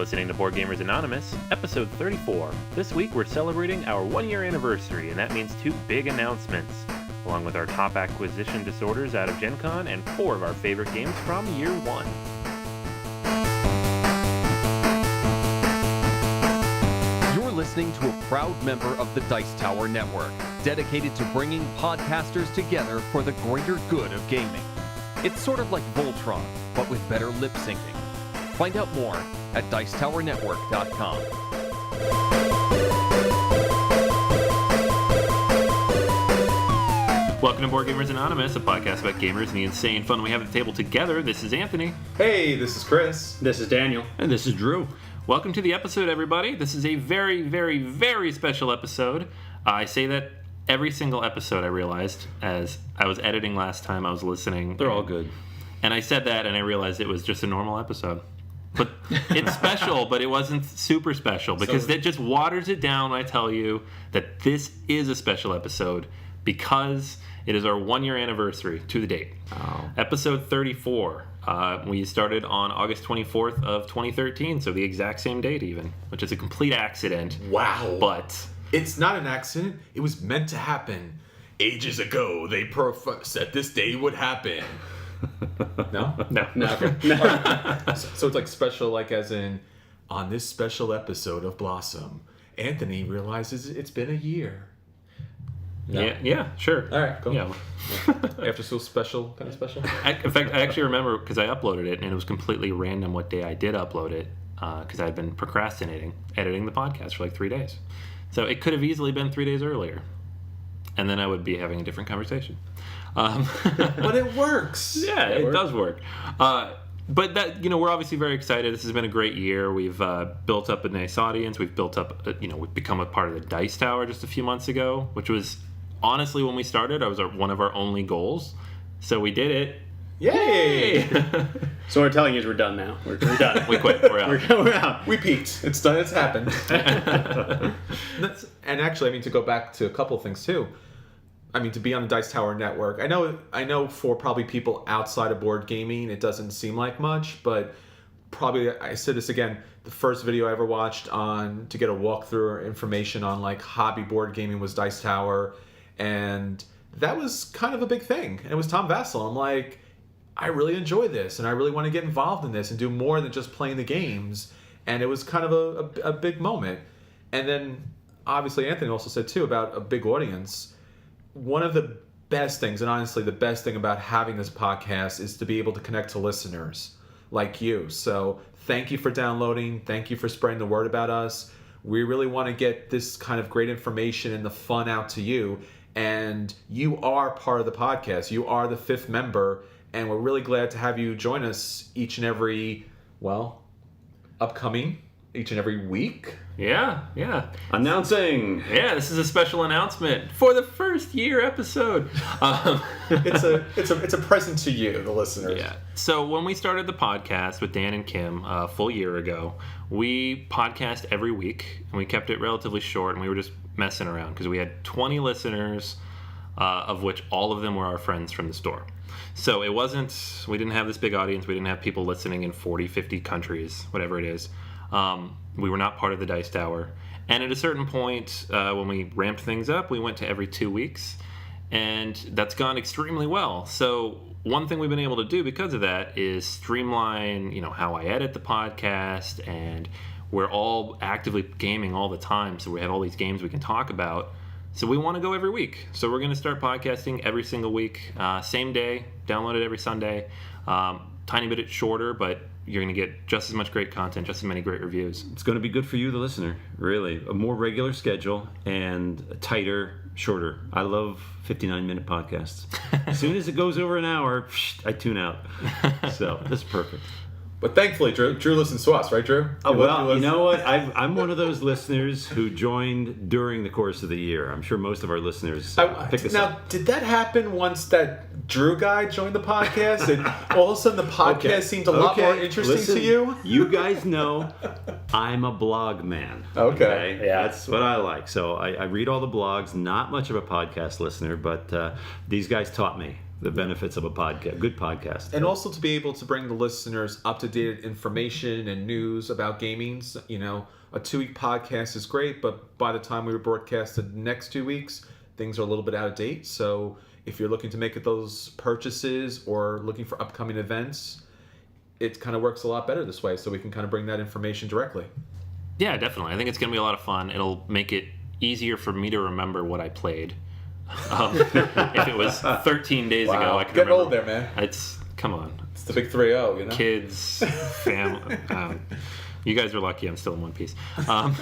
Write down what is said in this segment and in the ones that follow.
listening to Board Gamers Anonymous, episode 34. This week we're celebrating our 1-year anniversary, and that means 2 big announcements, along with our top acquisition disorders out of Gen Con and 4 of our favorite games from year 1. You're listening to a proud member of the Dice Tower Network, dedicated to bringing podcasters together for the greater good of gaming. It's sort of like Voltron, but with better lip syncing. Find out more at dicetowernetwork.com. Welcome to Board Gamers Anonymous, a podcast about gamers and the insane fun we have at the table together. This is Anthony. Hey, this is Chris. This is Daniel. And this is Drew. Welcome to the episode, everybody. This is a very, very, very special episode. I say that every single episode, I realized, as I was editing last time, I was listening. They're all good. And I said that, and I realized it was just a normal episode. But it's special, but it wasn't super special, because it just waters it down when I tell you that this is a special episode, because it is our 1-year anniversary to the date. Oh. Episode 34. We started on August 24th of 2013, so the exact same date even, which is a complete accident. Wow. But It's not an accident. It was meant to happen. Ages ago, they said this day would happen. No? no. So it's like special, like as in, on this special episode of Blossom, Anthony realizes it's been a year. No? Yeah, sure. All right, cool. Yeah. After school special, kind of special? In fact, I actually remember because I uploaded it, and it was completely random what day I did upload it, because I had been procrastinating editing the podcast for like 3 days. So it could have easily been 3 days earlier, and then I would be having a different conversation. But it works. Yeah, it does work. But that, we're obviously very excited. This has been a great year. We've built up a nice audience. We've built up, we've become a part of the Dice Tower just a few months ago, which was honestly when we started, one of our only goals. So we did it. Yay! So what we're telling you is we're done now. We're done. We quit. We're out. We're out. We peaked. It's done. It's happened. And actually, to go back to a couple of things too. To be on the Dice Tower Network, I know for probably people outside of board gaming, it doesn't seem like much, but probably, I said this again, the first video I ever watched to get a walkthrough or information on like hobby board gaming was Dice Tower, and that was kind of a big thing. And it was Tom Vassell. I'm like, I really enjoy this, and I really want to get involved in this and do more than just playing the games. And it was kind of a big moment. And then, obviously, Anthony also said, too, about a big audience. One of the best things, and honestly the best thing about having this podcast, is to be able to connect to listeners like you. So thank you for downloading. Thank you for spreading the word about us. We really want to get this kind of great information and the fun out to you. And you are part of the podcast. You are the 5th member. And we're really glad to have you join us each and every week. Yeah. Announcing! Yeah, this is a special announcement for the first year episode. It's a present to you, the listeners. Yeah. So when we started the podcast with Dan and Kim a full year ago, we podcast every week, and we kept it relatively short, and we were just messing around because we had 20 listeners, of which all of them were our friends from the store. So we didn't have this big audience. We didn't have people listening in 40, 50 countries, whatever it is. We were not part of the Dice Tower. And at a certain point, when we ramped things up, we went to every 2 weeks. And that's gone extremely well. So one thing we've been able to do because of that is streamline, how I edit the podcast. And we're all actively gaming all the time. So we have all these games we can talk about. So we want to go every week. So we're going to start podcasting every single week. Same day, download it every Sunday. Tiny bit shorter, but you're going to get just as much great content, just as many great reviews. It's going to be good for you, the listener, really. A more regular schedule and a tighter, shorter. I love 59-minute podcasts. As soon as it goes over an hour, I tune out. So this is perfect. But thankfully, Drew listens to us, right, Drew? You know what? I'm one of those listeners who joined during the course of the year. I'm sure most of our listeners picked us up. Now, did that happen once that Drew guy joined the podcast, and all of a sudden the podcast seemed a lot more interesting to you? You guys know I'm a blog man. Okay. Yeah. That's what I like. So I read all the blogs. Not much of a podcast listener, but these guys taught me. the benefits of a podcast, good podcast. And also to be able to bring the listeners up-to-date information and news about gaming. You know, a 2-week podcast is great, but by the time we broadcast the next 2 weeks, things are a little bit out of date. So if you're looking to make those purchases or looking for upcoming events, it kind of works a lot better this way. So we can kind of bring that information directly. Yeah, definitely. I think it's going to be a lot of fun. It'll make it easier for me to remember what I played. If it was 13 days ago, I could Getting remember. old there, man. Come on. It's the big 3-0, you know? Kids, family. You guys are lucky I'm still in one piece. And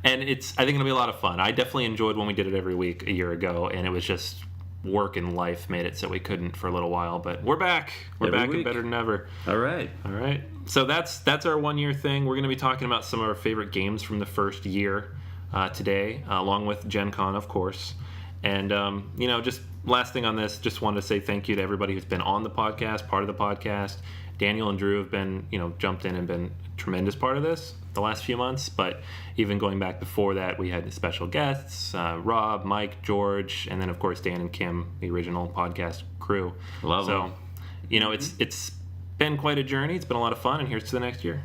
I think it'll be a lot of fun. I definitely enjoyed when we did it every week a year ago, and it was just work and life made it so we couldn't for a little while. But we're back. We're Every back week. and better than ever. All right. All right. So that's our 1 year thing. We're going to be talking about some of our favorite games from the first year today, along with Gen Con, of course. And, just last thing on this, just wanted to say thank you to everybody who's been on the podcast, part of the podcast. Daniel and Drew have been, jumped in and been a tremendous part of this the last few months. But even going back before that, we had special guests, Rob, Mike, George, and then, of course, Dan and Kim, the original podcast crew. Love them. It's been quite a journey. It's been a lot of fun, and here's to the next year.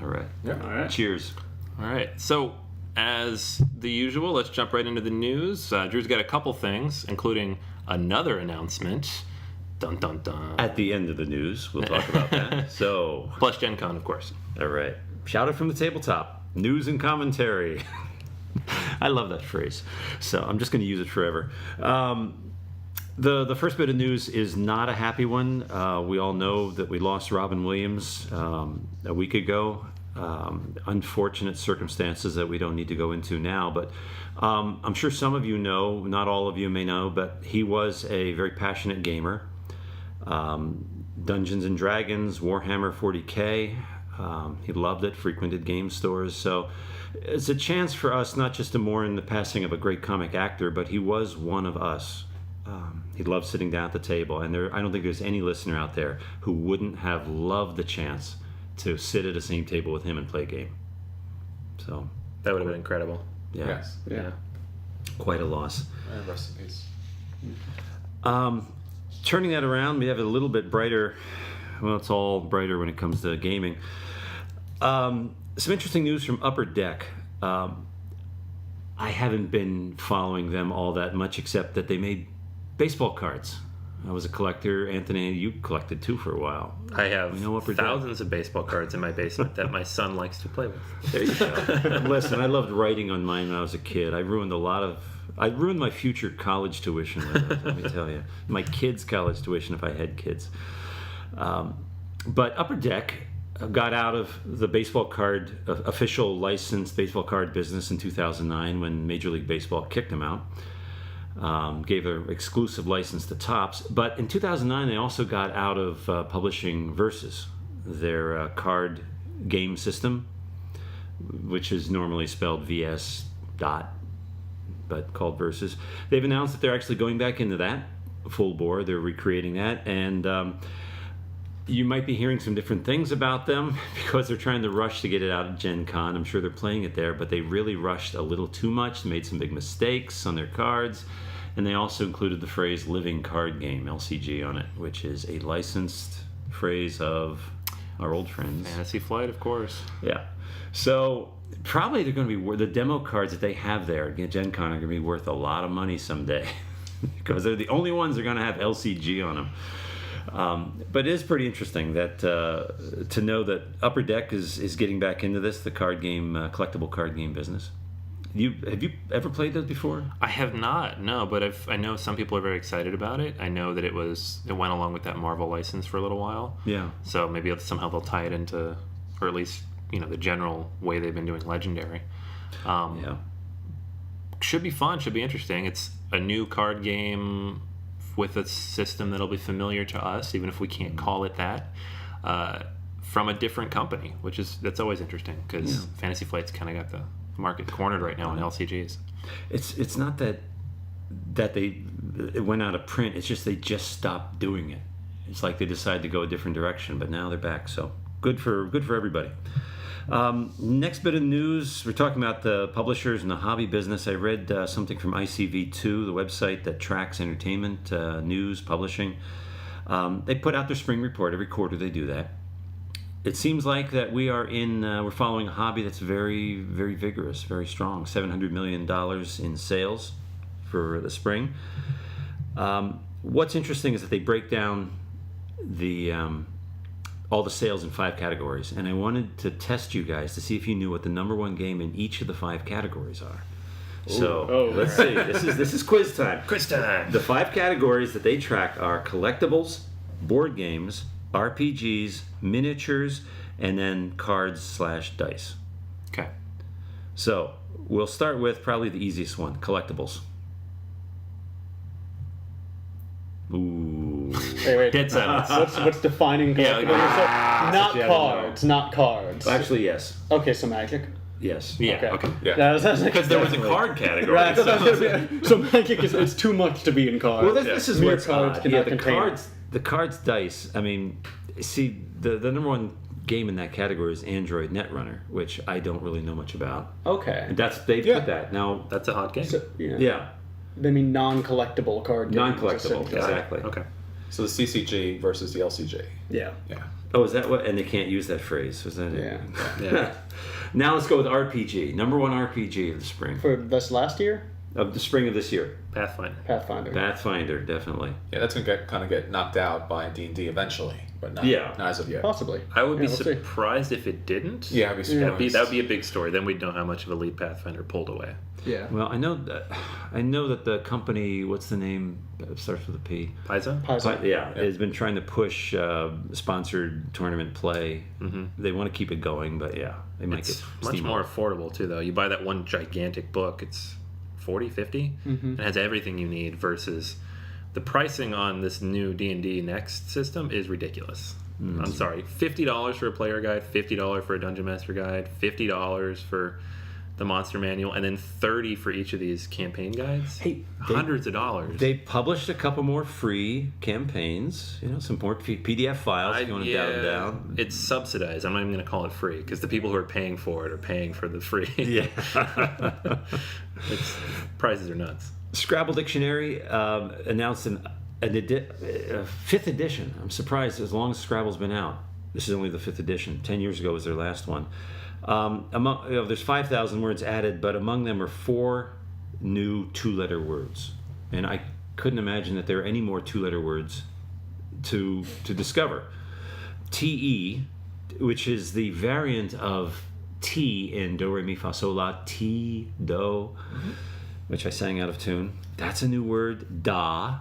All right. Yeah. All right. Cheers. All right. So, as the usual, let's jump right into the news. Drew's got a couple things, including another announcement. Dun, dun, dun. At the end of the news, we'll talk about that. So, Plus Gen Con, of course. all right. Shout out from the tabletop. News and commentary. I love that phrase. So I'm just going to use it forever. The first bit of news is not a happy one. We all know that we lost Robin Williams a week ago. Unfortunate circumstances that we don't need to go into now. But I'm sure some of you know, not all of you may know, but he was a very passionate gamer. Dungeons and Dragons, Warhammer 40K. He loved it, frequented game stores. So it's a chance for us not just to mourn the passing of a great comic actor, but he was one of us. He loved sitting down at the table, and I don't think there's any listener out there who wouldn't have loved the chance to sit at the same table with him and play a game. So That would have been incredible. yeah, Yes. Yeah. quite a loss. Rest in peace. Turning that around, we have a little bit brighter. Well, it's all brighter when it comes to gaming. Some interesting news from Upper Deck. I haven't been following them all that much, except that they made baseball cards. I was a collector. Anthony, you collected too for a while. I have We know Upper Deck. thousands of baseball cards in my basement that my son likes to play with. There you go. Listen, I loved writing on mine when I was a kid. I ruined my future college tuition with it, let me tell you. My kids' college tuition if I had kids. But Upper Deck got out of the baseball card, official licensed baseball card business in 2009 when Major League Baseball kicked them out. Gave an exclusive license to Topps. But in 2009, they also got out of publishing Versus, their card game system, which is normally spelled VS dot, but called Versus. They've announced that they're actually going back into that full bore. They're recreating that, and you might be hearing some different things about them because they're trying to rush to get it out of Gen Con. I'm sure they're playing it there, but they really rushed a little too much, made some big mistakes on their cards, and they also included the phrase living card game, LCG, on it, which is a licensed phrase of our old friends. Fantasy Flight, of course. Yeah. So probably they're going to be the demo cards that they have there at Gen Con are going to be worth a lot of money someday because they're the only ones that are going to have LCG on them. But it is pretty interesting that to know that Upper Deck is getting back into this, the card game, collectible card game business. Have you ever played those before? I have not, no, but I know some people are very excited about it. I know that it went along with that Marvel license for a little while. Yeah. So maybe somehow they'll tie it into, or at least, the general way they've been doing Legendary. Yeah. Should be fun, should be interesting. It's a new card game with a system that'll be familiar to us, even if we can't call it that, from a different company, that's always interesting because Fantasy Flight's kind of got the market cornered right now on LCGs. It's not that it went out of print. It's just they just stopped doing it. It's like they decided to go a different direction, but now they're back. So good for everybody. Next bit of news, we're talking about the publishers and the hobby business. I read something from ICV2, the website that tracks entertainment, news, publishing. They put out their spring report. Every quarter they do that. It seems like that we're following a hobby that's very, very vigorous, very strong. $700 million in sales for the spring. What's interesting is that they break down all the sales in 5 categories, and I wanted to test you guys to see if you knew what the number 1 game in each of the 5 categories are. Let's see. This is quiz time. Quiz time. The 5 categories that they track are collectibles, board games, RPGs, miniatures, and then cards/dice. Okay. So we'll start with probably the easiest one, collectibles. Ooh. Wait. Dead silence. What's defining Yeah, collectibles? Not yeah, cards. Not cards. Actually, yes. Okay, so Magic. Yes. Yeah. Okay. Yeah. Because there was a card category. Right, So. so Magic is too much to be in cards. Well, this is Mere what's cards odd. cannot The contain cards dice. I mean, see, the number 1 game in that category is Android Netrunner, which I don't really know much about. Okay. And they Yeah. put that now. That's a hot game. So, Yeah, They mean non-collectible card games. non-collectible. essentially. Exactly. Okay. So the CCG versus the LCG. Yeah. Yeah. Oh, is that what? And they can't use that phrase. Was that it? Yeah. Yeah. Now let's go with RPG. Number 1 RPG of the spring. For this last year, Of the spring of this year. Pathfinder. Pathfinder. Pathfinder, definitely. Yeah, that's gonna kind of get knocked out by D&D eventually, but not as of yet. Possibly. I would be we'll see. surprised if it didn't. Yeah, I'd be surprised. That would be a big story. Then we'd know how much of Elite Pathfinder pulled away. Yeah. Well, I know that the company, what's the name? It starts with a P. Paizo? Paizo. Yeah, has been trying to push sponsored tournament play. Mm-hmm. They want to keep it going, but yeah, they might It's get much steam more up. affordable too, though. You buy that one gigantic book, it's 40, 50. It has everything you need versus the pricing on this new D&D Next system is ridiculous. I'm sorry, $50 for a player guide, $50 for a dungeon master guide, $50 for the monster manual, and then $30 for each of these campaign guides. Hey, hundreds of dollars. They published a couple more free campaigns. Some more PDF files if you want to down. It's subsidized. I'm not even going to call it free because the people who are paying for it are paying for the free. Yeah. Prices are nuts. Scrabble Dictionary announced a 5th edition. I'm surprised as long as Scrabble's been out. This is only the 5th edition. 10 years ago was their last one. There's 5,000 words added, but among them are 4 new 2-letter words. And I couldn't imagine that there are any more 2-letter words to discover. TE, which is the variant of T in Do, Re, Mi, Fa, Sol, La, Ti, Do, which I sang out of tune. That's a new word. Da,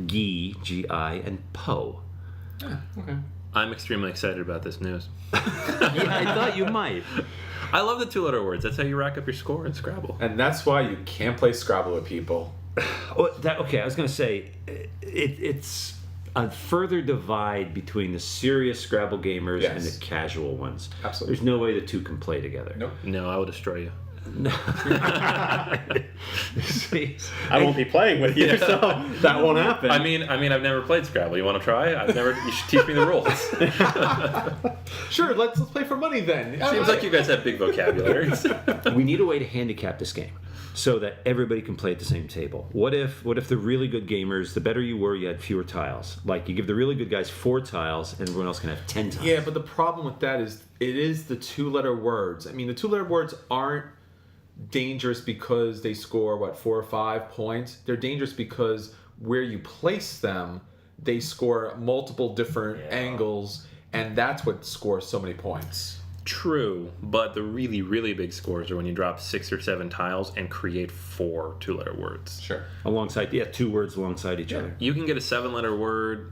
Gi, G-I, and Po. Okay. I'm extremely excited about this news. Yeah, I thought you might. I love the 2-letter words. That's how you rack up your score in Scrabble. And that's why you can't play Scrabble with people. Okay, I was going to say, it's a further divide between the serious Scrabble gamers and the casual ones. Absolutely. There's no way the two can play together. Nope. No, I will destroy you. See, I won't be playing with you, so that won't happen. I mean, I've never played Scrabble. You want to try? You should teach me the rules. Sure, let's play for money then. Seems like you guys have big vocabularies. we need a way to handicap this game so that everybody can play at the same table. What if the really good gamers, the better you were, you had fewer tiles? Like you give the really good guys 4 tiles and everyone else can have 10 tiles. Yeah, but the problem with that is it is the 2-letter words. I mean, the 2-letter words aren't dangerous because they score 4 or 5 points. They're dangerous because where you place them, they score multiple different angles, and that's what scores so many points. True, but the really, really big scores are when you drop 6 or 7 tiles and create 4 2-letter words. Sure. Alongside, 2 words alongside each other. You can get a 7-letter word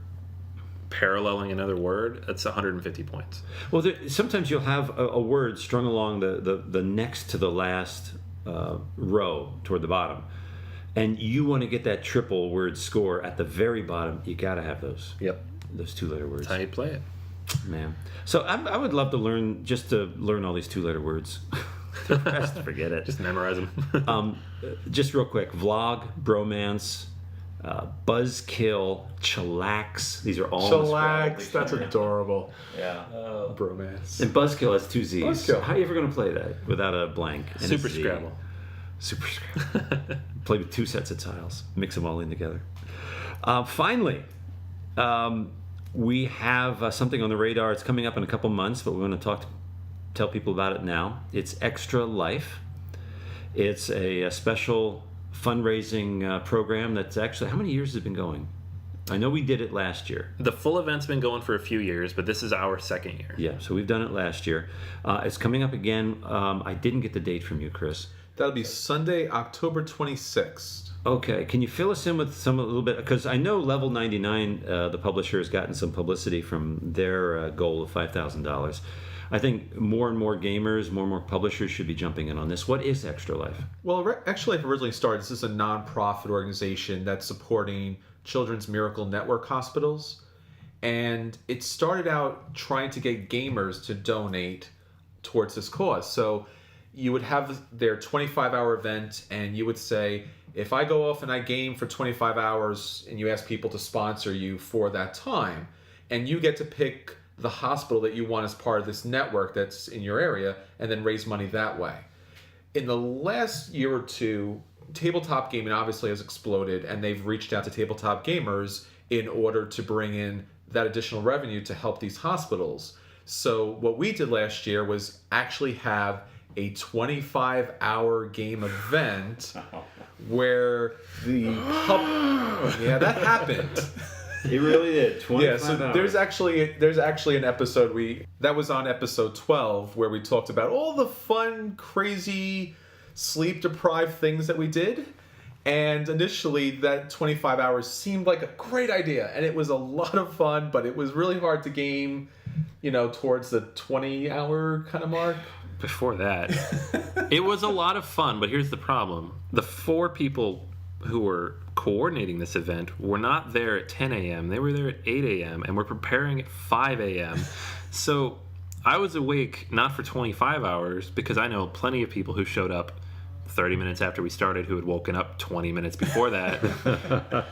paralleling another word. That's 150 points. Well, sometimes you'll have a word strung along the next to the last row toward the bottom, and you want to get that triple word score at the very bottom. You got to have those. Yep. Those 2-letter words. That's how you play it. Man. So I would love to learn all these 2-letter words. The rest, forget it. Just memorize them. Just real quick, vlog, bromance, Buzzkill, Chillax. These are all in the Chillax, Scrabble that's dictionary. adorable. Yeah. Bromance. And Buzzkill has 2 Z's. Buzzkill. How are you ever going to play that without a blank? And a Super Z? Scrabble. Super Scrabble. Play with 2 sets of tiles. Mix them all in together. Finally, we have something on the radar. It's coming up in a couple months, but we're going to tell people about it now. It's Extra Life. It's a special fundraising program that's actually, how many years has it been going? I know we did it last year. The full event's been going for a few years, but this is our second year. Yeah, so we've done it last year. It's coming up again. I didn't get the date from you, Chris. That'll be Sunday, October 26th. Okay, can you fill us in with a little bit? Because I know Level 99, the publisher, has gotten some publicity from their goal of $5,000. I think more and more gamers, more and more publishers should be jumping in on this. What is Extra Life? Well, Extra Life originally started, this is a nonprofit organization that's supporting Children's Miracle Network hospitals. And it started out trying to get gamers to donate towards this cause. So you would have their 25-hour event, and you would say, if I go off and I game for 25 hours, and you ask people to sponsor you for that time, and you get to pick the hospital that you want as part of this network that's in your area, and then raise money that way. In the last year or two, tabletop gaming obviously has exploded, and they've reached out to tabletop gamers in order to bring in that additional revenue to help these hospitals. So what we did last year was actually have a 25-hour game event where the yeah, that happened. It really did. 25 Yeah, so hours. there's actually an episode that was on episode 12 where we talked about all the fun, crazy, sleep-deprived things that we did. And initially, that 25 hours seemed like a great idea, and it was a lot of fun, but it was really hard to game, towards the 20-hour kind of mark. Before that, it was a lot of fun, but here's the problem. The 4 people who were coordinating this event were not there at 10 a.m. They were there at 8 a.m. and were preparing at 5 a.m. So I was awake not for 25 hours, because I know plenty of people who showed up 30 minutes after we started who had woken up 20 minutes before that,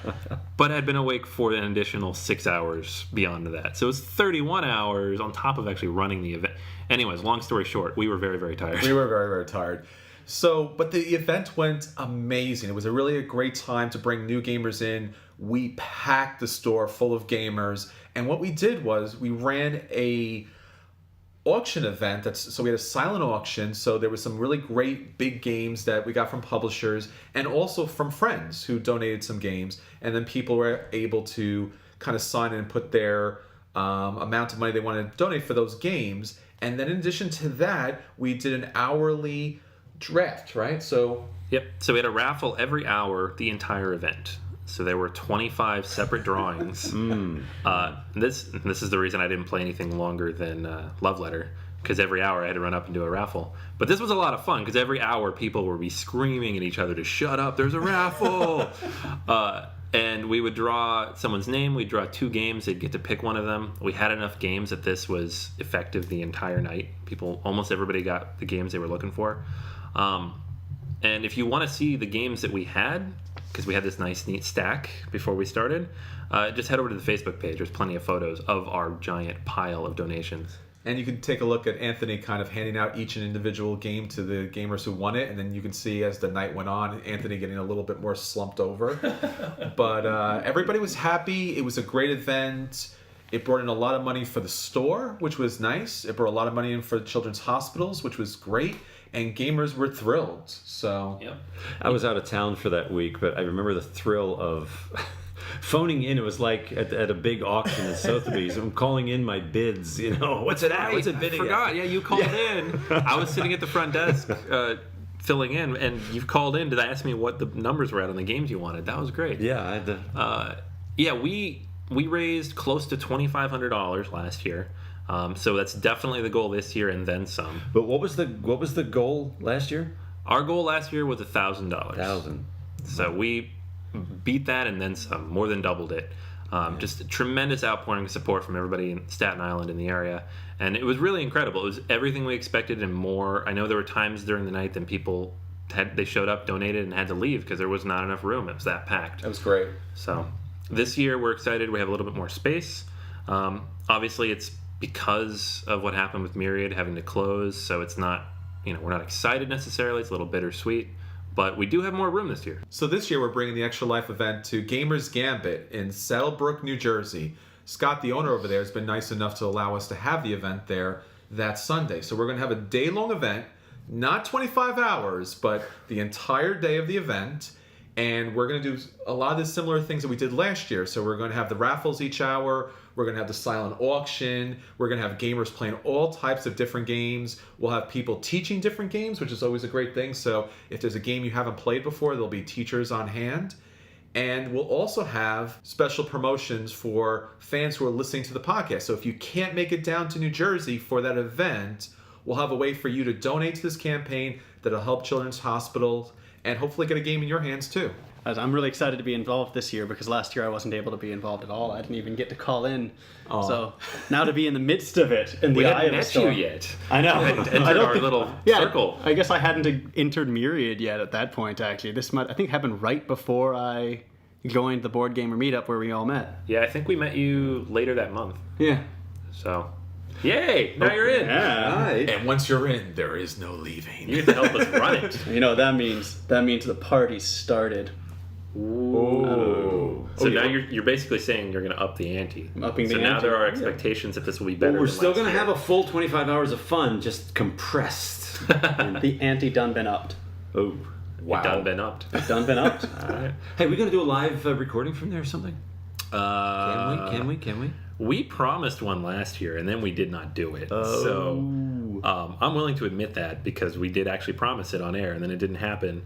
but had been awake for an additional 6 hours beyond that. So it was 31 hours on top of actually running the event. Anyways, long story short, we were very, very tired. We were very, very tired. So, but the event went amazing. It was a great time to bring new gamers in. We packed the store full of gamers. And what we did was we ran a auction event. So we had a silent auction. So there was some really great big games that we got from publishers and also from friends who donated some games. And then people were able to kind of sign in and put their amount of money they wanted to donate for those games. And then in addition to that, we did an hourly draft, right? So Yep. So we had a raffle every hour, the entire event. So there were 25 separate drawings. This is the reason I didn't play anything longer than Love Letter, because every hour I had to run up and do a raffle. But this was a lot of fun, because every hour people would be screaming at each other to shut up, there's a raffle! And we would draw someone's name, we'd draw 2 games, they'd get to pick one of them. We had enough games that this was effective the entire night. Almost everybody got the games they were looking for. And if you want to see the games that we had, because we had this nice, neat stack before we started, just head over to the Facebook page. There's plenty of photos of our giant pile of donations. And you can take a look at Anthony kind of handing out each and individual game to the gamers who won it. And then you can see as the night went on, Anthony getting a little bit more slumped over. But everybody was happy. It was a great event. It brought in a lot of money for the store, which was nice. It brought a lot of money in for children's hospitals, which was great. And gamers were thrilled. So Yep. I was out of town for that week, but I remember the thrill of phoning in. It was like at a big auction at Sotheby's. I'm calling in my bids. What's it at? What's it bidding I forgot. at? Yeah, you called in. I was sitting at the front desk filling in, and you called in to ask me what the numbers were at on the games you wanted. That was great. Yeah, I had to. We raised close to $2,500 last year. So that's definitely the goal this year, and then some. But what was the goal last year? Our goal last year was $1,000. 1,000. So we beat that and then some, more than doubled it. Just a tremendous outpouring of support from everybody in Staten Island in the area. And it was really incredible. It was everything we expected and more. I know there were times during the night that people they showed up, donated, and had to leave because there was not enough room. It was that packed. That was great. So this year we're excited. We have a little bit more space. Obviously, it's because of what happened with Myriad having to close, so it's not, we're not excited necessarily. It's a little bittersweet, but we do have more room this year. So this year we're bringing the Extra Life event to Gamers Gambit in Saddlebrook, New Jersey. Scott, the owner over there, has been nice enough to allow us to have the event there that Sunday. So we're going to have a day-long event, not 25 hours, but the entire day of the event. And we're going to do a lot of the similar things that we did last year. So we're going to have the raffles each hour. We're going to have the silent auction. We're going to have gamers playing all types of different games. We'll have people teaching different games, which is always a great thing. So if there's a game you haven't played before, there'll be teachers on hand. And we'll also have special promotions for fans who are listening to the podcast. So if you can't make it down to New Jersey for that event, we'll have a way for you to donate to this campaign that'll help Children's Hospital and hopefully get a game in your hands too. I'm really excited to be involved this year because last year I wasn't able to be involved at all. I didn't even get to call in. So now to be in the midst of it, in the eye of the storm. We hadn't met you yet. I know. We hadn't entered our little circle. I guess I hadn't entered Myriad yet at that point, actually. This I think happened right before I joined the Board Gamer Meetup where we all met. Yeah, I think we met you later that month. Yeah. So, yay! Now you're in. Yeah. Right. And once you're in, there is no leaving. You have to help us run it. You know what that means? That means the party started. Ooh. So Oh, now yeah. you're basically saying you're going to up the ante. I'm upping so the now ante. there are expectations that this will be better. But we're than still last going to year. have a full 25 hours of fun, just compressed. The ante done been upped. Oh. Wow. Done been upped. Done been upped. All right. Hey, we going to do a live recording from there or something? Can we? We promised one last year, and then we did not do it. Oh. So I'm willing to admit that because we did actually promise it on air, and then it didn't happen.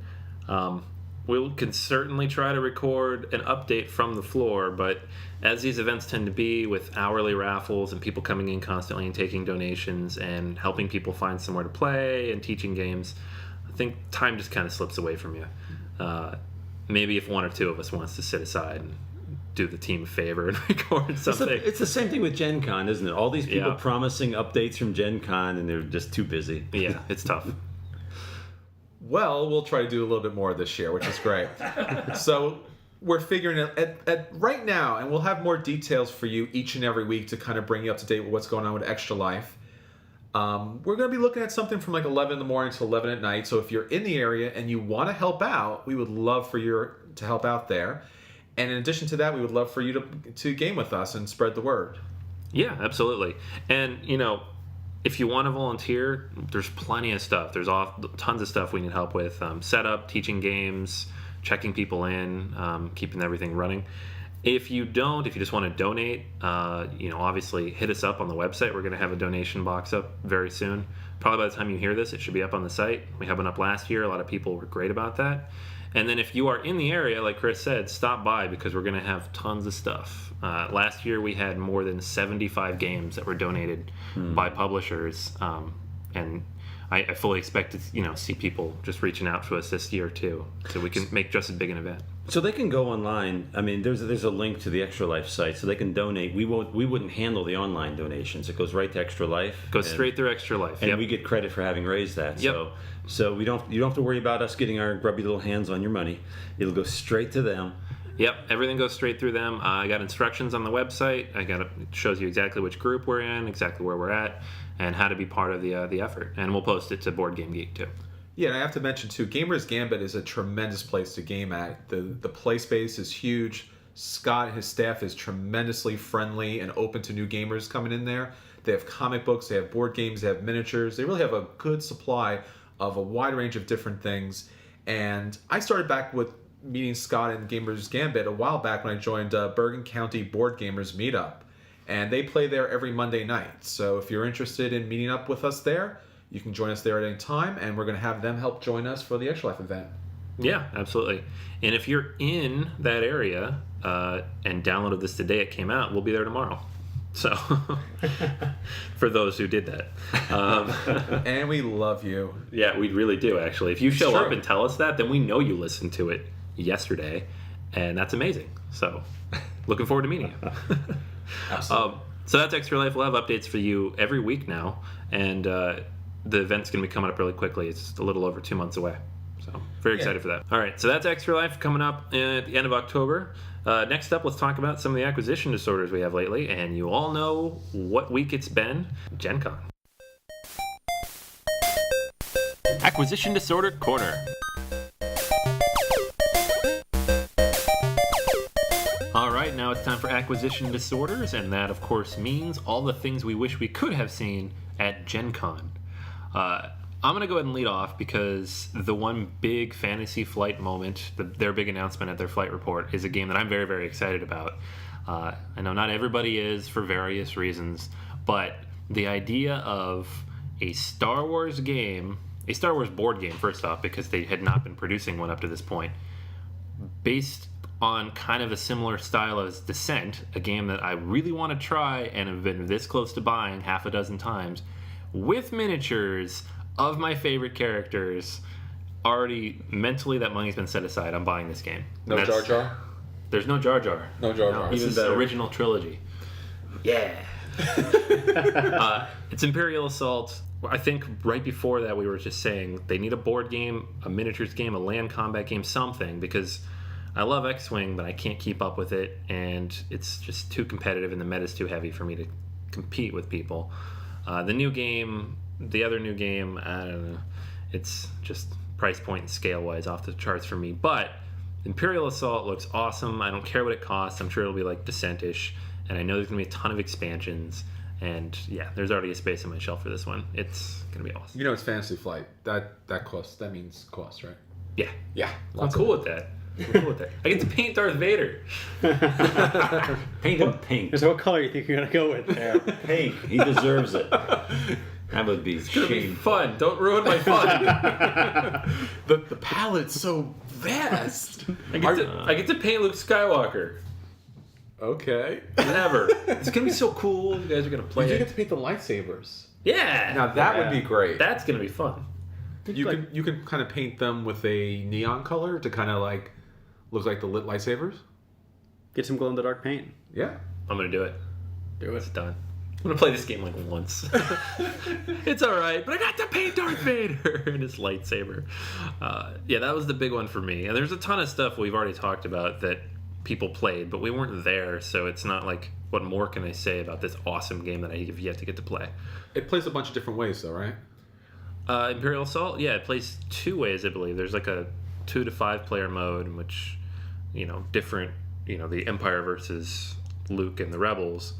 We can certainly try to record an update from the floor, but as these events tend to be with hourly raffles and people coming in constantly and taking donations and helping people find somewhere to play and teaching games, I think time just kind of slips away from you. Maybe if one or two of us wants to sit aside and do the team a favor and record something. It's the same thing with Gen Con, isn't it? All these people Yeah. promising updates from Gen Con, and they're just too busy. Yeah, it's tough. Well, we'll try to do a little bit more this year, which is great. So we're figuring out at right now, and we'll have more details for you each and every week to kind of bring you up to date with what's going on with Extra Life. We're going to be looking at something from like 11 in the morning to 11 at night. So if you're in the area and you want to help out, we would love for you to help out there. And in addition to that, we would love for you to game with us and spread the word. Yeah, absolutely. And, if you want to volunteer, there's plenty of stuff. There's tons of stuff we need help with. Setup, teaching games, checking people in, keeping everything running. If you just want to donate, obviously hit us up on the website. We're going to have a donation box up very soon. Probably by the time you hear this, it should be up on the site. We had one up last year. A lot of people were great about that. And then if you are in the area, like Chris said, stop by because we're going to have tons of stuff. Last year we had more than 75 games that were donated by publishers, and I fully expect to see people just reaching out to us this year too, so we can make just as big an event. So they can go online. I mean, there's a link to the Extra Life site, so they can donate. We wouldn't handle the online donations. It goes right to Extra Life. Goes straight through Extra Life, and we get credit for having raised that. Yep. So you don't have to worry about us getting our grubby little hands on your money. It'll go straight to them. Yep, everything goes straight through them. I got instructions on the website. It shows you exactly which group we're in, exactly where we're at, and how to be part of the effort. And we'll post it to Board Game Geek too. Yeah, and I have to mention too, Gamers Gambit is a tremendous place to game at. The play space is huge. Scott and his staff is tremendously friendly and open to new gamers coming in there. They have comic books, they have board games, they have miniatures. They really have a good supply of a wide range of different things. And I started back with meeting Scott and Gamers Gambit a while back when I joined Bergen County Board Gamers Meetup. And they play there every Monday night. So if you're interested in meeting up with us there, you can join us there at any time, and we're going to have them help join us for the Extra Life event. Yeah, absolutely. And if you're in that area and downloaded this the day it came out, we'll be there tomorrow. So, for those who did that. And we love you. Yeah, we really do, actually. If you show Sure. up and tell us that, then we know you listened to it yesterday, and that's amazing. So, looking forward to meeting you. Absolutely. So that's Extra Life. We'll have updates for you every week now, and the event's going to be coming up really quickly. It's a little over 2 months away. So So very excited for that. All right, so that's Extra Life coming up at the end of October. Next up, let's talk about some of the acquisition disorders we have lately. And you all know what week it's been. Gen Con. Acquisition Disorder Corner. All right, now it's time for acquisition disorders, and that, of course, means all the things we wish we could have seen at Gen Con. I'm going to go ahead and lead off because the one big Fantasy Flight moment, their big announcement at their flight report, is a game that I'm very, very excited about. I know not everybody is for various reasons, but the idea of a Star Wars game, a Star Wars board game, first off, because they had not been producing one up to this point, based on kind of a similar style as Descent, a game that I really want to try and have been this close to buying half a dozen times, with miniatures of my favorite characters. Already mentally that money's been set aside. I'm buying this game. No Jar Jar? There's no Jar Jar. No Jar Jar. This is the original trilogy. Yeah. It's Imperial Assault. I think right before that we were just saying they need a board game, a miniatures game, a land combat game, something, because I love X-Wing, but I can't keep up with it, and it's just too competitive and the meta's too heavy for me to compete with people. The other new game, I don't know. It's just price point and scale-wise off the charts for me. But Imperial Assault looks awesome. I don't care what it costs. I'm sure it'll be like Descent-ish. And I know there's going to be a ton of expansions. And yeah, there's already a space on my shelf for this one. It's going to be awesome. You know it's Fantasy Flight. That costs. That means cost, right? Yeah. Yeah. I'm cool with that. I get to paint Darth Vader. Paint him pink. So what color do you think you're going to go with there? Pink. He deserves it. That would be It's going to be fun. Don't ruin my fun. The palette's so vast. I get to paint Luke Skywalker. Okay. Whatever. It's going to be so cool. You guys are going to play You it. get to paint the lightsabers. Yeah. Now that would be great. That's going to be fun. You can kind of paint them with a neon color to kind of like look like the lit lightsabers. Get some glow-in-the-dark paint. Yeah. I'm going to do it. Do it. It's done. I'm going to play this game like once. It's alright, but I got to paint Darth Vader and his lightsaber. Yeah, that was the big one for me. And there's a ton of stuff we've already talked about that people played, but we weren't there, so it's not like, what more can I say about this awesome game that I have yet to get to play? It plays a bunch of different ways, though, right? Imperial Assault, yeah, it plays two ways, I believe. There's like a 2 to 5 player mode in which, different, the Empire versus Luke and the Rebels.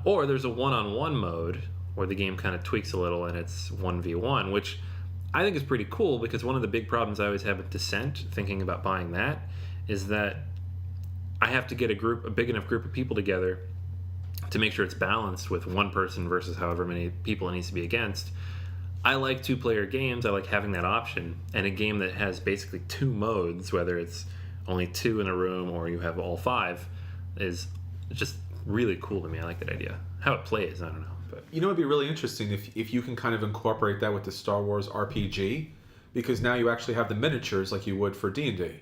Or there's a one-on-one mode where the game kind of tweaks a little and it's 1v1, which I think is pretty cool because one of the big problems I always have with Descent, thinking about buying that, is that I have to get a big enough group of people together to make sure it's balanced with one person versus however many people it needs to be against. I like 2-player games. I like having that option. And a game that has basically 2 modes, whether it's only 2 in a room or you have all 5, is just really cool to me. I like that idea. How it plays, I don't know. But It'd be really interesting if you can kind of incorporate that with the Star Wars RPG, because now you actually have the miniatures like you would for D&D.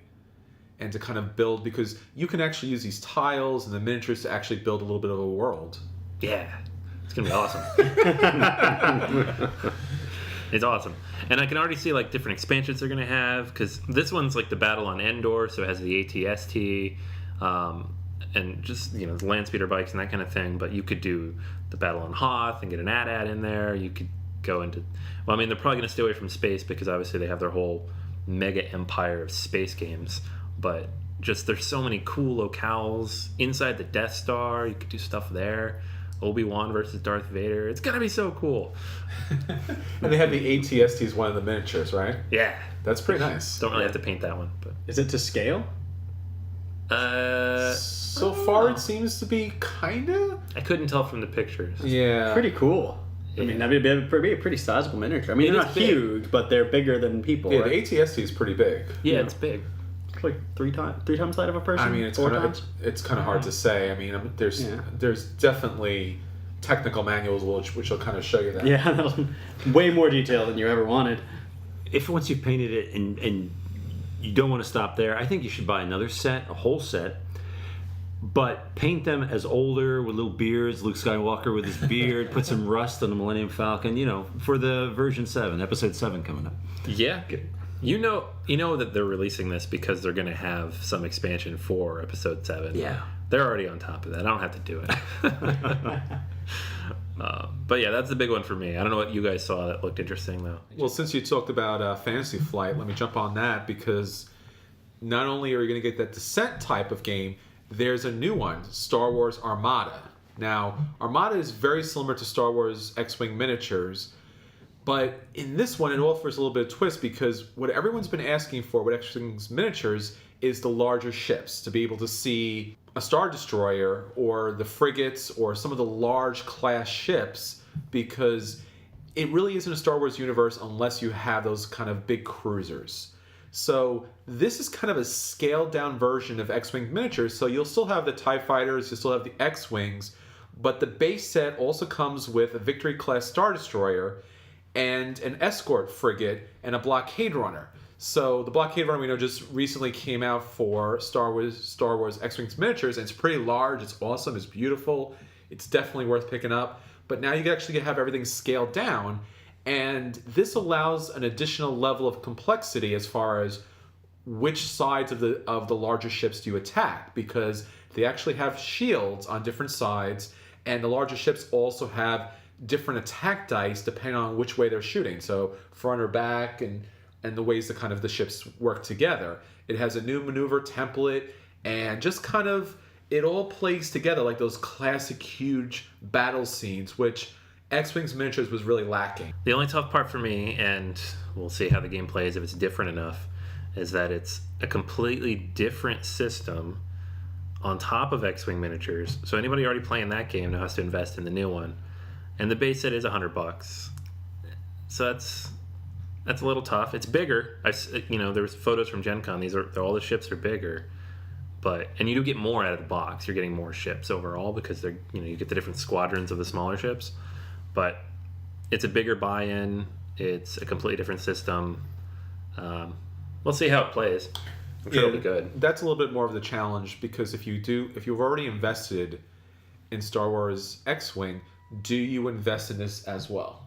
And to kind of build, because you can actually use these tiles and the miniatures to actually build a little bit of a world. yeah, it's going to be awesome. It's awesome. And I can already see like different expansions they're going to have, because this one's like the Battle on Endor, so it has the AT-ST, and just, land speeder bikes and that kind of thing. But you could do the Battle on Hoth and get an AT-AT in there. You could go into... Well, I mean, they're probably going to stay away from space because obviously they have their whole mega empire of space games. But just there's so many cool locales inside the Death Star. You could do stuff there. Obi-Wan versus Darth Vader. It's going to be so cool. And they have the AT-ST as one of the miniatures, right? Yeah. That's pretty nice. Don't really have to paint that one. But Is it to scale? So far, it seems to be kind of... I couldn't tell from the pictures. Yeah. Pretty cool. I mean, that'd be a pretty sizable miniature. I mean, It they're is not big. huge, but they're bigger than people. Yeah, right? the AT-ST is pretty big. Yeah, it's big. It's like three times the height of a person. I mean, it's 4 kind times. of it's kind of hard to say. I mean, there's definitely technical manuals which will kind of show you that. Yeah, that was way more detail than you ever wanted. If once you've painted it and you don't want to stop there, I think you should buy another set, a whole set, but paint them as older with little beards, Luke Skywalker with his beard, put some rust on the Millennium Falcon, for the version 7, episode 7 coming up. Yeah. You know that they're releasing this because they're going to have some expansion for Episode 7. Yeah. They're already on top of that. I don't have to do it. But yeah, that's the big one for me. I don't know what you guys saw that looked interesting, though. Well, since you talked about Fantasy Flight, let me jump on that because not only are you going to get that Descent type of game, there's a new one, Star Wars Armada. Now, Armada is very similar to Star Wars X-Wing miniatures, but in this one, it offers a little bit of twist because what everyone's been asking for with X-Wing's miniatures is the larger ships, to be able to see a Star Destroyer or the frigates or some of the large class ships, because it really isn't a Star Wars universe unless you have those kind of big cruisers. So this is kind of a scaled down version of X-Wing miniatures, so you'll still have the TIE Fighters, you'll still have the X-Wings, but the base set also comes with a Victory class Star Destroyer and an escort frigate and a blockade runner. So the blockade runner we know just recently came out for Star Wars X-Wings miniatures, and it's pretty large, it's awesome, it's beautiful, it's definitely worth picking up. But now you can actually have everything scaled down, and this allows an additional level of complexity as far as which sides of the larger ships do you attack, because they actually have shields on different sides, and the larger ships also have different attack dice depending on which way they're shooting. So front or back, and the ways that kind of the ships work together. It has a new maneuver template, and just kind of it all plays together like those classic huge battle scenes, which X-Wing's miniatures was really lacking. The only tough part for me, and we'll see how the game plays if it's different enough, is that it's a completely different system on top of X-Wing miniatures. So anybody already playing that game now has to invest in the new one. And the base set is $100. So that's a little tough. It's bigger. There's photos from Gen Con. All the ships are bigger. And you do get more out of the box. You're getting more ships overall because you get the different squadrons of the smaller ships. But it's a bigger buy-in. It's a completely different system. We'll see how it plays. I'm sure it'll be good. That's a little bit more of the challenge, because if you've already invested in Star Wars X-Wing, do you invest in this as well?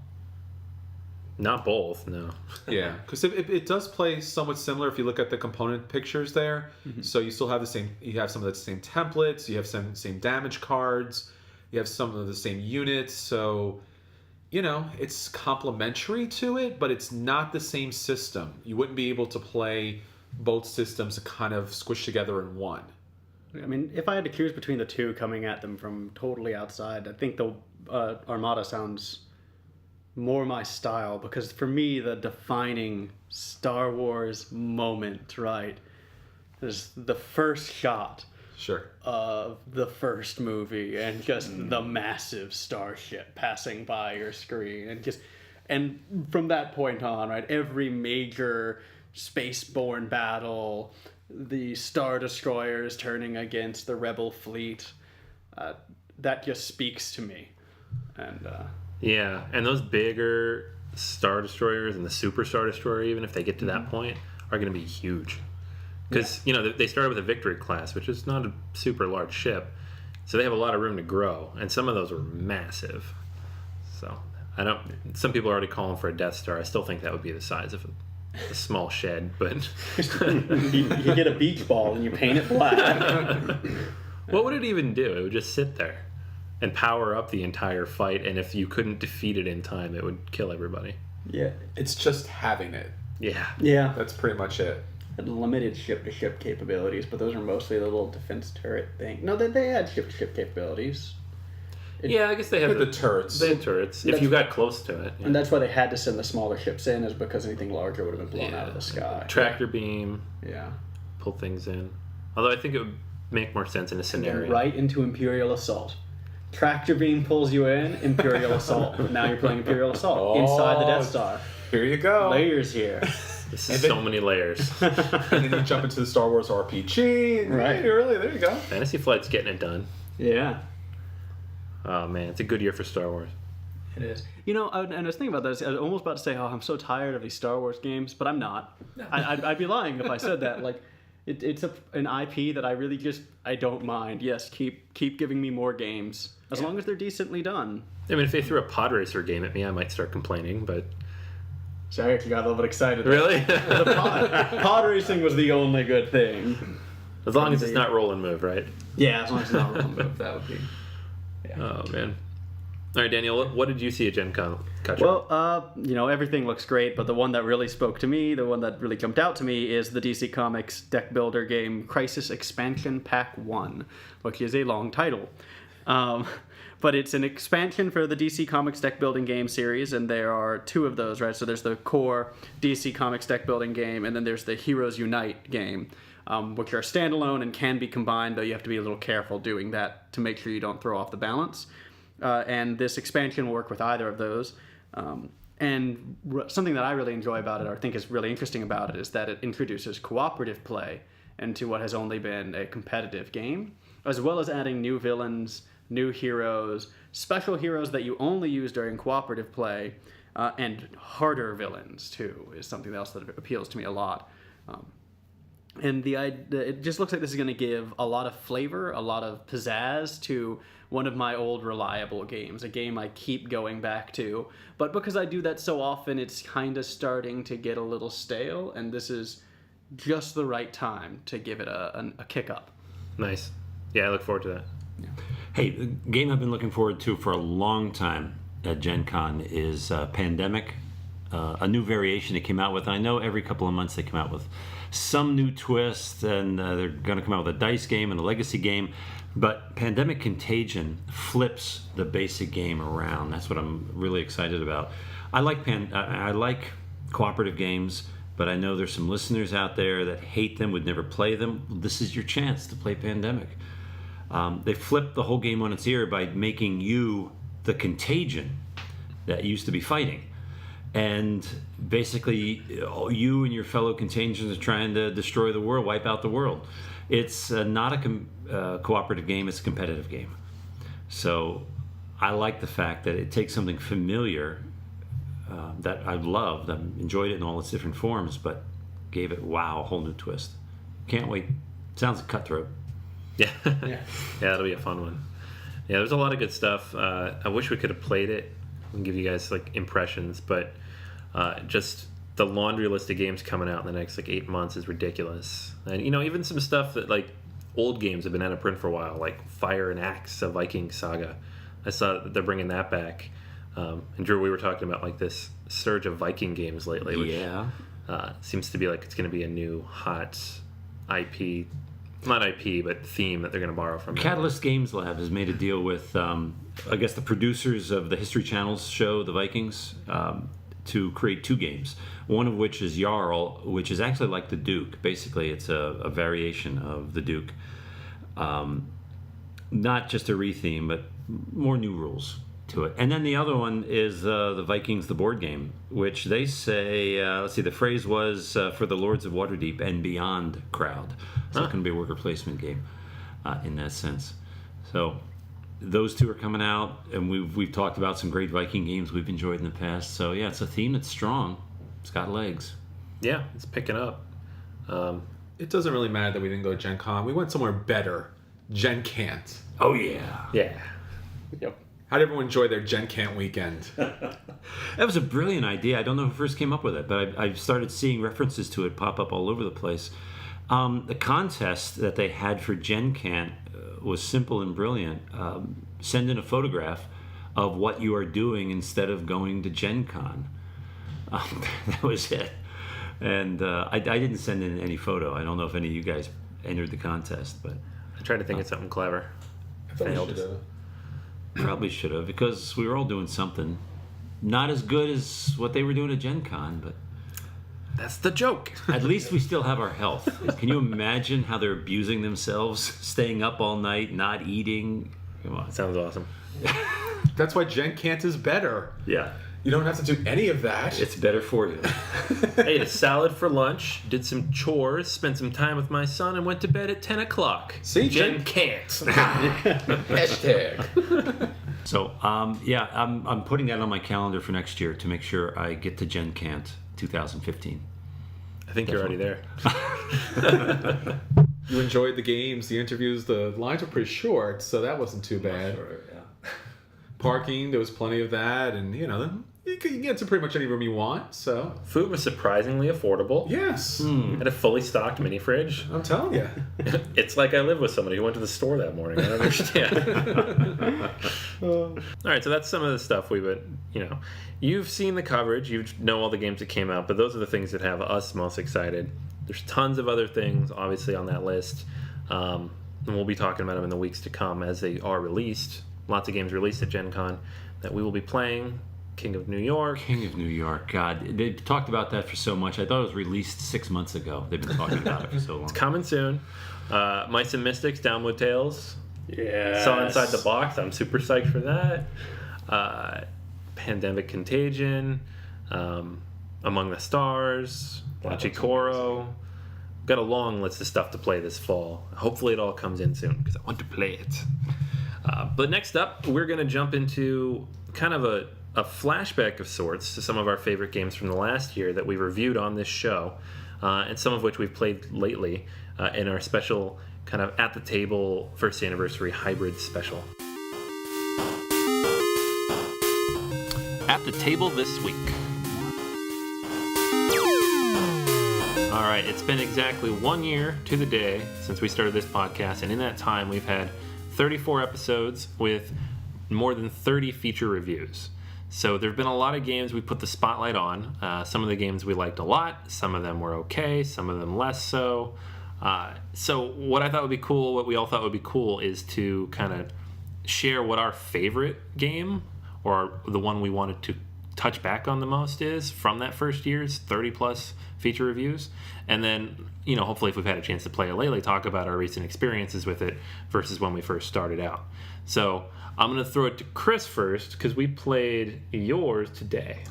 Not both, no. Yeah, because it does play somewhat similar if you look at the component pictures there. Mm-hmm. So you still have you have some of the same templates, you have some same damage cards, you have some of the same units. So, it's complementary to it, but it's not the same system. You wouldn't be able to play both systems kind of squished together in one. I mean, if I had to choose between the two coming at them from totally outside, I think the Armada sounds more my style, because for me, the defining Star Wars moment, right, is the first shot of the first movie, and just the massive starship passing by your screen, and from that point on, right, every major spaceborne battle, the Star Destroyers turning against the Rebel fleet, that just speaks to me. And yeah, and those bigger Star Destroyers and the Super Star Destroyer, even if they get to that point, are going to be huge. Because, they started with a Victory class, which is not a super large ship, so they have a lot of room to grow, and some of those were massive. So, some people are already calling for a Death Star. I still think that would be the size of a small shed, but... you get a beach ball and you paint it black. What would it even do? It would just sit there and power up the entire fight, and if you couldn't defeat it in time, it would kill everybody. Yeah, it's just having it. Yeah. That's pretty much it. Limited ship-to-ship capabilities, but those are mostly the little defense turret thing. No, they had ship-to-ship capabilities. I guess they have the turrets. They had turrets, if you got close to it. Yeah. And that's why they had to send the smaller ships in, is because anything larger would have been blown out of the sky. Tractor beam. Yeah. Pull things in. Although I think it would make more sense in a scenario. And right into Imperial Assault. Tractor beam pulls you in, Imperial Assault. Now you're playing Imperial Assault inside the Death Star. Here you go. Layers here. This is so many layers. And then you jump into the Star Wars RPG. Right. There you go. Fantasy Flight's getting it done. Yeah. Oh, man. It's a good year for Star Wars. It is. And I was thinking about this. I was almost about to say, I'm so tired of these Star Wars games, but I'm not. I'd be lying if I said that. Like, it's an IP that I really I don't mind. Yes, keep giving me more games. As long as they're decently done. I mean, if they threw a pod racer game at me, I might start complaining, but So I actually got a little bit excited. Really? The pod racing was the only good thing. As long as it's not roll and move, right? Yeah, as long as it's not wrong, but that would be. Oh man. All right, Daniel. What did you see at Gen Con? Well, everything looks great, but the one that really spoke to me, the one that really jumped out to me, is the DC Comics deck builder game Crisis Expansion Pack 1, which is a long title. But it's an expansion for the DC Comics deck building game series, and there are two of those, right? So there's the core DC Comics deck building game, and then there's the Heroes Unite game, which are standalone and can be combined, though you have to be a little careful doing that to make sure you don't throw off the balance. And this expansion will work with either of those. Something that I really enjoy about it, or think is really interesting about it, is that it introduces cooperative play into what has only been a competitive game, as well as adding new villains, new heroes, special heroes that you only use during cooperative play, and harder villains too is something else that appeals to me a lot. And it just looks like this is going to give a lot of flavor, a lot of pizzazz to one of my old reliable games, a game I keep going back to. But because I do that so often, it's kind of starting to get a little stale, and this is just the right time to give it a kick up. Nice. Yeah, I look forward to that. Yeah. Hey, the game I've been looking forward to for a long time at Gen Con is Pandemic, a new variation they came out with. I know every couple of months they come out with some new twist, and they're going to come out with a dice game and a legacy game. But Pandemic Contagion flips the basic game around. That's what I'm really excited about. I like cooperative games, but I know there's some listeners out there that hate them, would never play them. This is your chance to play Pandemic. They flipped the whole game on its ear by making you the contagion that used to be fighting. And basically, you and your fellow contagions are trying to destroy the world, wipe out the world. It's not a cooperative game, it's a competitive game. So I like the fact that it takes something familiar that I loved, I enjoyed it in all its different forms, but gave it, a whole new twist. Can't wait. Sounds cutthroat. Yeah. Yeah, that'll be a fun one. Yeah, there's a lot of good stuff. I wish we could have played it and give you guys impressions, but just the laundry list of games coming out in the next 8 months is ridiculous. And even some stuff that old games have been out of print for a while, like Fire and Axe, a Viking saga. I saw that they're bringing that back. And Drew, we were talking about this surge of Viking games lately, which seems to be it's going to be a new hot IP. Not IP, but theme that they're going to borrow from. Catalyst Games Lab has made a deal with, I guess, the producers of the History Channel's show, The Vikings, to create 2 games. One of which is Jarl, which is actually like the Duke. Basically, it's a variation of the Duke. Not just a retheme, but more new rules to it. And then the other one is the Vikings, the board game, which they say, the phrase was for the Lords of Waterdeep and beyond crowd. So it's going to be a worker placement game in that sense. So those 2 are coming out, and we've talked about some great Viking games we've enjoyed in the past. So yeah, it's a theme that's strong. It's got legs. Yeah, it's picking up. It doesn't really matter that we didn't go to Gen Con. We went somewhere better. Gen Cant. Oh yeah. Yeah. Yep. How did everyone enjoy their Gen Cant weekend? That was a brilliant idea. I don't know who first came up with it, but I've started seeing references to it pop up all over the place. The contest that they had for Gen Cant was simple and brilliant. Send in a photograph of what you are doing instead of going to Gen Con. That was it. And I didn't send in any photo. I don't know if any of you guys entered the contest, but I tried to think of something clever. I thought Failed. we should have. probably should have, because we were all doing something. Not as good as what they were doing at Gen Con, but That's the joke. at least we still have our health. Can you imagine how they're abusing themselves, staying up all night, not eating? Come on. Sounds awesome. That's why Gen Cant is better. Yeah. You don't have to do any of that. It's better for you. I ate a salad for lunch, did some chores, spent some time with my son, and went to bed at 10 o'clock. See, Gen Cant. Hashtag. So, I'm putting that on my calendar for next year to make sure I get to Gen Cant 2015. I think you're already there. You enjoyed the games, the interviews. The lines were pretty short, so that wasn't too bad. Parking, there was plenty of that, and you you can get to pretty much any room you want. So Food was surprisingly affordable. yes, Had a fully stocked mini fridge. I'm telling you. It's like I live with somebody who went to the store that morning. I don't understand. All right, so that's some of the stuff we've been, you've seen the coverage, you know all the games that came out, but those are the things that have us most excited. There's tons of other things, obviously, on that list, and we'll be talking about them in the weeks to come as they are released. Lots of games released at Gen Con that we will be playing. King of New York. King of New York. God, they talked about that for so much. I thought it was released 6 months ago. They've been talking about it for so long. Coming soon. Mice and Mystics, Downwood Tales. Yeah. Saw Inside the Box. I'm super psyched for that. Pandemic Contagion. Among the Stars. Lachikoro. Got a long list of stuff to play this fall. Hopefully it all comes in soon because I want to play it. But next up, we're going to jump into kind of a flashback of sorts to some of our favorite games from the last year that we reviewed on this show, and some of which we've played lately in our special kind of at the table first anniversary hybrid special. At the table this week. All right, it's been exactly 1 year to the day since we started this podcast, and in that time we've had 34 episodes with more than 30 feature reviews. So there have been a lot of games we put the spotlight on. Some of the games we liked a lot, some of them were okay, some of them less so. So what I thought would be cool, what we all thought would be cool, is to kind of share what our favorite game, or the one we wanted to touch back on the most, is from that first year's 30 plus feature reviews. And then, hopefully if we've had a chance to play it lately, talk about our recent experiences with it versus when we first started out. So I'm going to throw it to Chris first because we played yours today.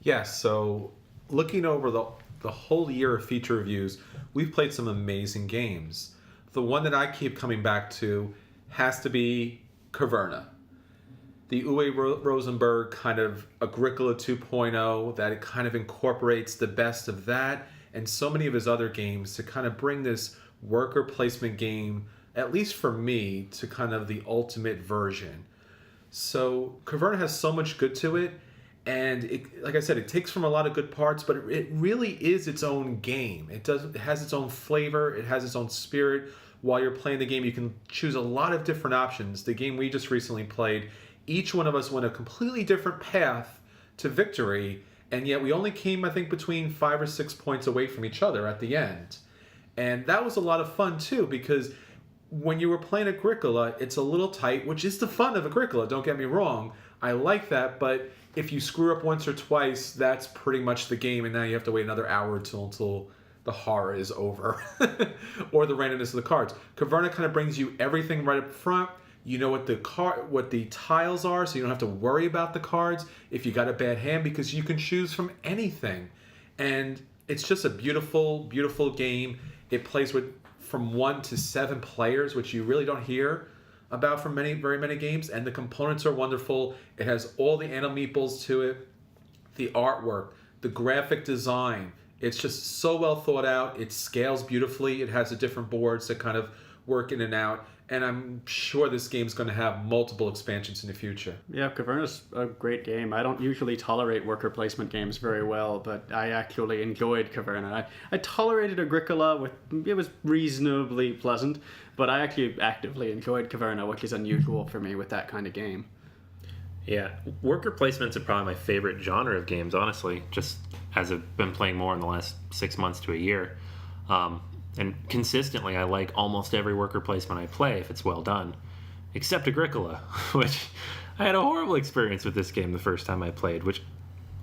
Yes, so looking over the whole year of feature reviews, we've played some amazing games. The one that I keep coming back to has to be Caverna. The Uwe Rosenberg kind of Agricola 2.0, that it kind of incorporates the best of that and so many of his other games to kind of bring this worker placement game, at least for me, to kind of the ultimate version. So Caverna has so much good to it, and it, like I said, it takes from a lot of good parts, but it really is its own game. It has its own flavor, it has its own spirit. While you're playing the game, you can choose a lot of different options. The game we just recently played, each one of us went a completely different path to victory, and yet we only came, I think, between 5 or 6 points away from each other at the end. And that was a lot of fun, too, because when you were playing Agricola, it's a little tight, which is the fun of Agricola, don't get me wrong. I like that, but if you screw up once or twice, that's pretty much the game, and now you have to wait another hour until the horror is over, or the randomness of the cards. Caverna kind of brings you everything right up front. You know what the tiles are, so you don't have to worry about the cards if you got a bad hand, because you can choose from anything. And it's just a beautiful, beautiful game. It plays with from 1 to 7 players, which you really don't hear about from very many games. And the components are wonderful. It has all the animal meeples to it, the artwork, the graphic design. It's just so well thought out. It scales beautifully. It has the different boards that kind of work in and out. And I'm sure this game's going to have multiple expansions in the future. Yeah, Caverna's a great game. I don't usually tolerate worker placement games very well, but I actually enjoyed Caverna. I tolerated Agricola, it was reasonably pleasant, but I actually actively enjoyed Caverna, which is unusual for me with that kind of game. Yeah, worker placements are probably my favorite genre of games, honestly, just as I've been playing more in the last 6 months to a year. And consistently, I like almost every worker placement I play if it's well done, except Agricola, which I had a horrible experience with this game the first time I played, which,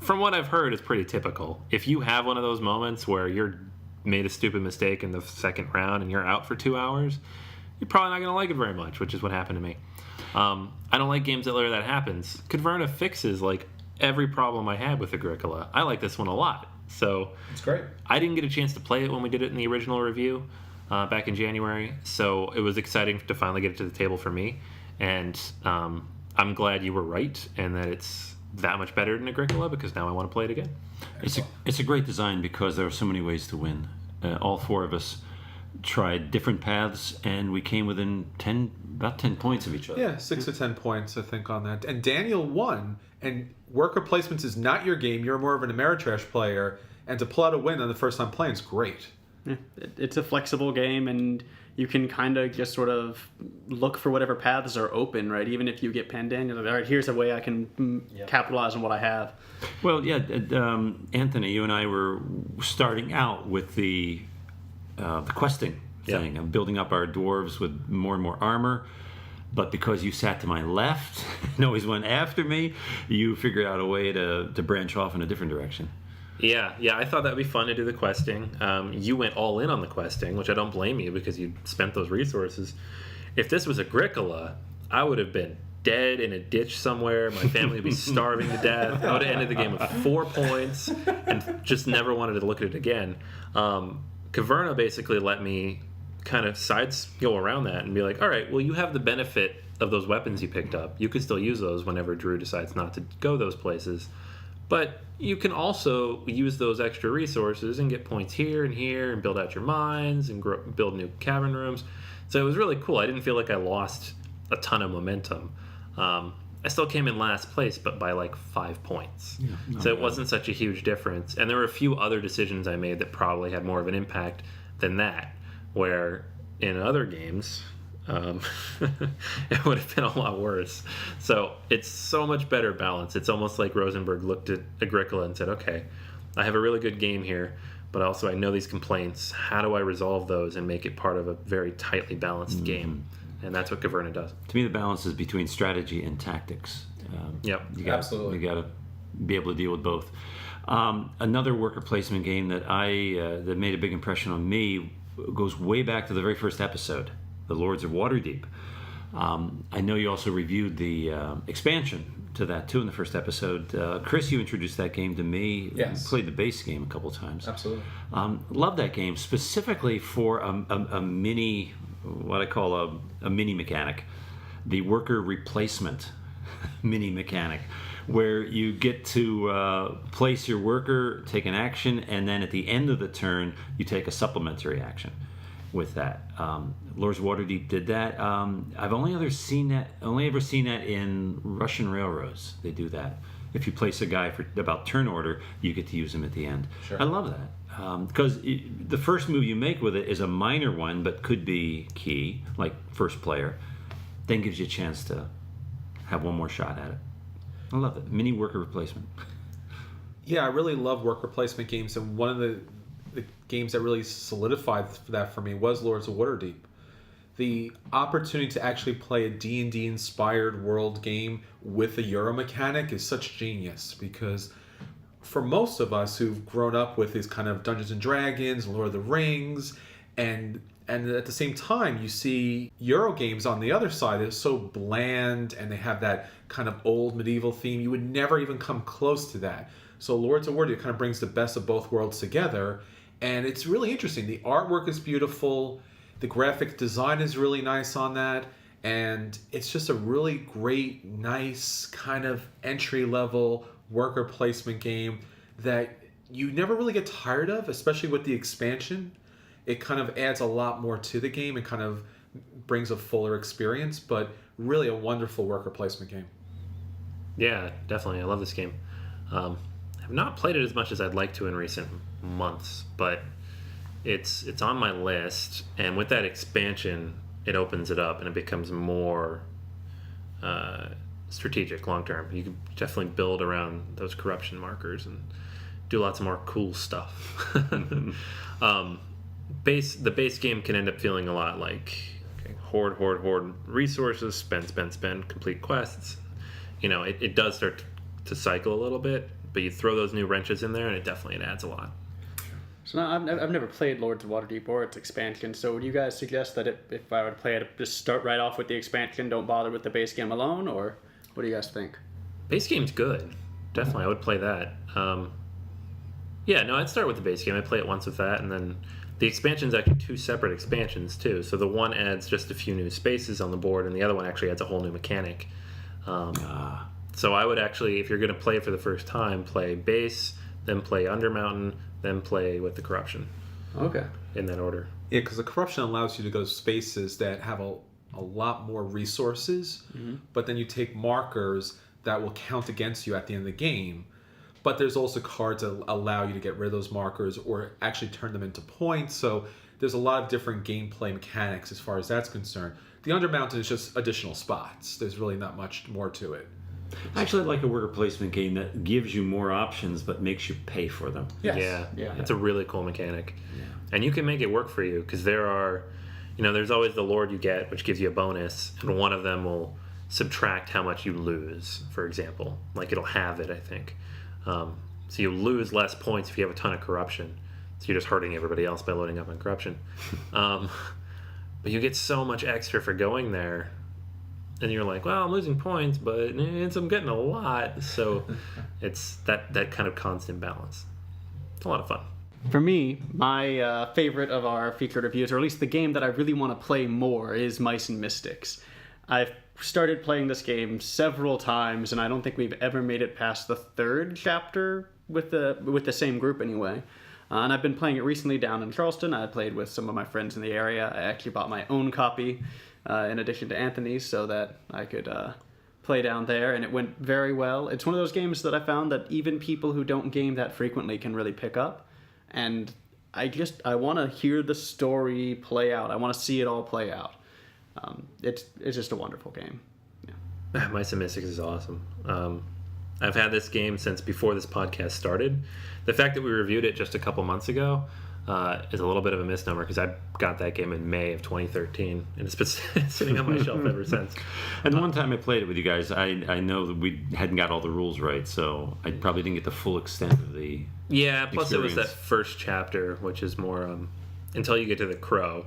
from what I've heard, is pretty typical. If you have one of those moments where you're made a stupid mistake in the second round and you're out for 2 hours, you're probably not going to like it very much, which is what happened to me. I don't like games where that happens. Caverna fixes every problem I had with Agricola. I like this one a lot. So It's great. I didn't get a chance to play it when we did it in the original review back in January, so it was exciting to finally get it to the table for me. And I'm glad you were right and that it's that much better than Agricola, because now I want to play it again. It's a great design because there are so many ways to win. All 4 of us tried different paths, and we came within about 10 points of each other. Yeah, 6 to 10 points, I think, on that. And Daniel won. And worker placements is not your game. You're more of an Ameritrash player. And to pull out a win on the first time playing is great. Yeah, it's a flexible game, and you can kind of just sort of look for whatever paths are open, right? Even if you get penned in, you're like, all right, here's a way I can capitalize on what I have. Well, yeah, Anthony, you and I were starting out with the questing thing of building up our dwarves with more and more armor. But because you sat to my left and always went after me, you figured out a way to branch off in a different direction. Yeah, I thought that would be fun to do the questing. You went all in on the questing, which I don't blame you because you spent those resources. If this was Agricola, I would have been dead in a ditch somewhere. My family would be starving to death. I would have ended the game with 4 points and just never wanted to look at it again. Caverna basically let me kind of go around that and be like, all right, well, you have the benefit of those weapons you picked up. You could still use those whenever Drew decides not to go those places. But you can also use those extra resources and get points here and build out your mines and build new cavern rooms. So it was really cool. I didn't feel like I lost a ton of momentum. I still came in last place, but by like 5 points. Yeah, so it wasn't such a huge difference. And there were a few other decisions I made that probably had more of an impact than that, where in other games, it would have been a lot worse. So it's so much better balance. It's almost like Rosenberg looked at Agricola and said, okay, I have a really good game here, but also I know these complaints. How do I resolve those and make it part of a very tightly balanced game? And that's what Caverna does. To me, the balance is between strategy and tactics. Absolutely. You got to be able to deal with both. Another worker placement game that that made a big impression on me goes way back to the very first episode, The Lords of Waterdeep. I know you also reviewed the expansion to that too in the first episode. Chris, you introduced that game to me. Yes. You played the base game a couple times. Absolutely. Love that game specifically for a mini, what I call a mini mechanic, the worker replacement mini mechanic, where you get to place your worker, take an action, and then at the end of the turn, you take a supplementary action with that. Lords of Waterdeep did that. I've only ever seen that in Russian Railroads. They do that. If you place a guy for about turn order, you get to use him at the end. Sure. I love that. Because the first move you make with it is a minor one, but could be key, like first player, then gives you a chance to have one more shot at it. I love it. Mini worker replacement. Yeah, I really love worker placement games, and one of the games that really solidified that for me was Lords of Waterdeep. The opportunity to actually play a D&D inspired world game with a Euro mechanic is such genius, because for most of us who've grown up with these kind of Dungeons and Dragons, Lord of the Rings, and at the same time you see Euro games on the other side that are so bland and they have that kind of old medieval theme, you would never even come close to that. So Lords of Waterdeep kind of brings the best of both worlds together, and it's really interesting. The artwork is beautiful, the graphic design is really nice on that, and it's just a really great, nice kind of entry-level worker placement game that you never really get tired of, especially with the expansion. It kind of adds a lot more to the game and kind of brings a fuller experience, but really a wonderful worker placement game. Yeah, definitely. I love this game. I've not played it as much as I'd like to in recent months, but it's on my list. And with that expansion, it opens it up and it becomes more strategic long term. You can definitely build around those corruption markers and do lots more cool stuff. The base game can end up feeling a lot like hoard resources, spend, complete quests. You know, it does start to cycle a little bit, but you throw those new wrenches in there and it adds a lot. So now, I've never played Lords of Waterdeep or its expansion, so would you guys suggest that if I were to play it, just start right off with the expansion, don't bother with the base game alone, or what do you guys think? Base game's good. Definitely, I would play that. I'd start with the base game. I'd play it once with that, and then the expansion's actually 2 separate expansions, too. So the one adds just a few new spaces on the board, and the other one actually adds a whole new mechanic. So I would actually, if you're going to play it for the first time, play base, then play Undermountain, then play with the corruption. Okay. In that order. Yeah, because the corruption allows you to go to spaces that have a lot more resources, but then you take markers that will count against you at the end of the game. But there's also cards that allow you to get rid of those markers or actually turn them into points. So there's a lot of different gameplay mechanics as far as that's concerned. The Undermountain is just additional spots. There's really not much more to it. Actually, I like a worker placement game that gives you more options but makes you pay for them. Yes. Yeah. It's a really cool mechanic. Yeah. And you can make it work for you because there are, there's always the Lord you get, which gives you a bonus, and one of them will subtract how much you lose, for example. Like it'll have it, I think. So you lose less points if you have a ton of corruption. So you're just hurting everybody else by loading up on corruption. But you get so much extra for going there. And you're like, well, I'm losing points, but I'm getting a lot. So it's that kind of constant balance. It's a lot of fun. For me, my favorite of our featured reviews, or at least the game that I really want to play more, is Mice and Mystics. I've started playing this game several times, and I don't think we've ever made it past the third chapter with the same group anyway. And I've been playing it recently down in Charleston. I played with some of my friends in the area. I actually bought my own copy in addition to Anthony's so that I could play down there, and it went very well. It's one of those games that I found that even people who don't game that frequently can really pick up. And I want to hear the story play out. I want to see it all play out. It's just a wonderful game. Yeah. Mice and Mystics is awesome. I've had this game since before this podcast started. The fact that we reviewed it just a couple months ago is a little bit of a misnomer because I got that game in May of 2013, and it's been sitting on my shelf ever since. And the one time I played it with you guys, I know that we hadn't got all the rules right, so I probably didn't get the full extent of the plus it was that experience. first chapter, which is more until you get to the crow.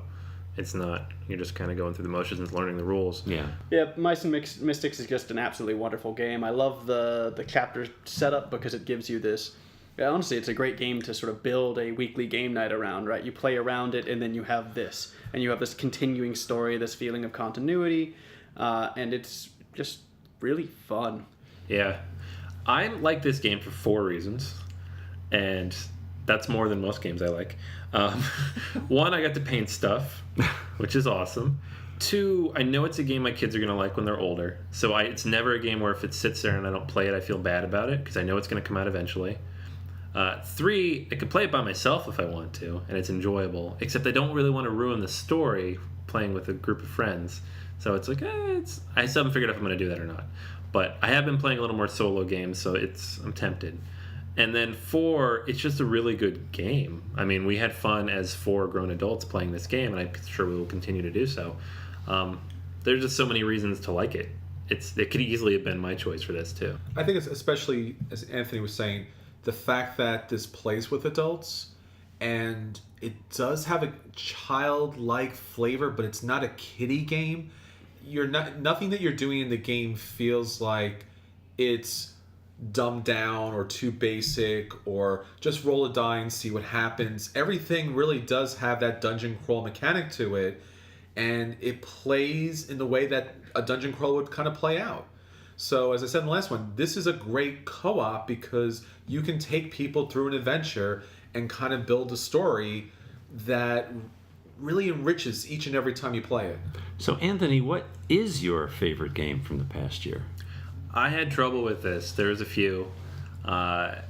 It's not, you're just kind of going through the motions and learning the rules. Yeah. Yeah, Mice and Mystics is just an absolutely wonderful game. I love the chapter setup because it gives you this. Honestly, it's a great game to sort of build a weekly game night around, right? You play around it, and then you have this. And you have this continuing story, this feeling of continuity, and it's just really fun. Yeah. I like this game for 4 reasons, and that's more than most games I like. 1, I got to paint stuff, which is awesome. 2, I know it's a game my kids are going to like when they're older. So it's never a game where if it sits there and I don't play it, I feel bad about it, because I know it's going to come out eventually. 3, I could play it by myself if I want to, and it's enjoyable, except I don't really want to ruin the story playing with a group of friends. So it's like, I still haven't figured out if I'm going to do that or not. But I have been playing a little more solo games, so I'm tempted. And then 4, it's just a really good game. I mean, we had fun as 4 grown adults playing this game, and I'm sure we will continue to do so. There's just so many reasons to like it. It could easily have been my choice for this, too. I think it's especially, as Anthony was saying, the fact that this plays with adults, and it does have a childlike flavor, but it's not a kiddie game. Nothing that you're doing in the game feels like it's dumbed down or too basic or just roll a die and see what happens. Everything really does have that dungeon crawl mechanic to it, and it plays in the way that a dungeon crawl would kind of play out. So, as I said in the last one, this is a great co-op because you can take people through an adventure and kind of build a story that really enriches each and every time you play it. So, Anthony, what is your favorite game from the past year? I had trouble with this. There's a few. Battlelore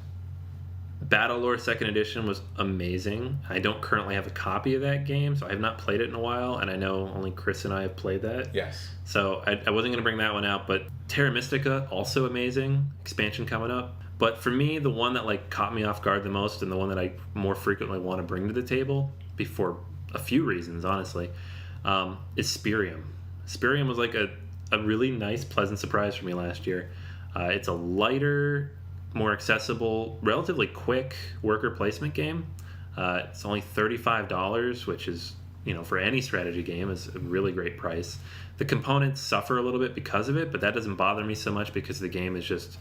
2nd Edition was amazing. I don't currently have a copy of that game, so I have not played it in a while, and I know only Chris and I have played that. Yes. So I wasn't going to bring that one out, but Terra Mystica, also amazing. Expansion coming up. But for me, the one that caught me off guard the most, and the one that I more frequently want to bring to the table, for a few reasons, honestly, is Spirium. Spirium was a really nice, pleasant surprise for me last year. It's a lighter, more accessible, relatively quick worker placement game. It's only $35, which is, for any strategy game, is a really great price. The components suffer a little bit because of it, but that doesn't bother me so much because the game is just,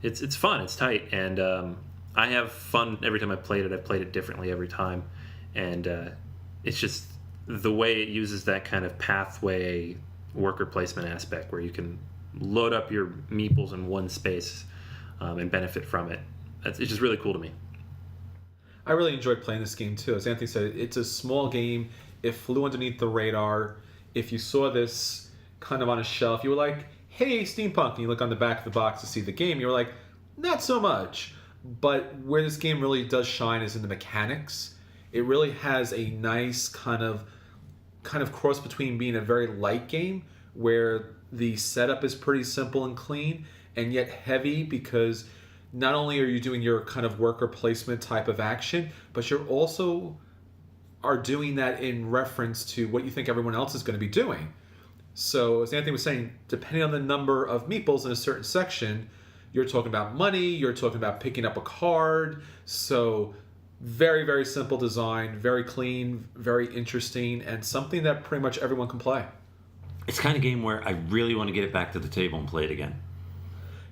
it's fun, it's tight, and I have fun every time I played it. I've played it differently every time, and it's just the way it uses that kind of pathway worker placement aspect where you can load up your meeples in one space and benefit from it. It's just really cool to me. I really enjoyed playing this game too. As Anthony said, it's a small game. it flew underneath the radar. If you saw this kind of on a shelf, you were like, hey, steampunk, and you look on the back of the box to see the game, you're like, not so much. But where this game really does shine is in the mechanics. It really has a nice kind of cross between being a very light game where the setup is pretty simple and clean, and yet heavy, because not only are you doing your kind of worker placement type of action, but you're also are doing that in reference to what you think everyone else is going to be doing. So as Anthony was saying, depending on the number of meeples in a certain section, you're talking about money, you're talking about picking up a card. So very, very simple design, very clean, very interesting, and something that pretty much everyone can play. It's the kind of game where I really want to get it back to the table and play it again.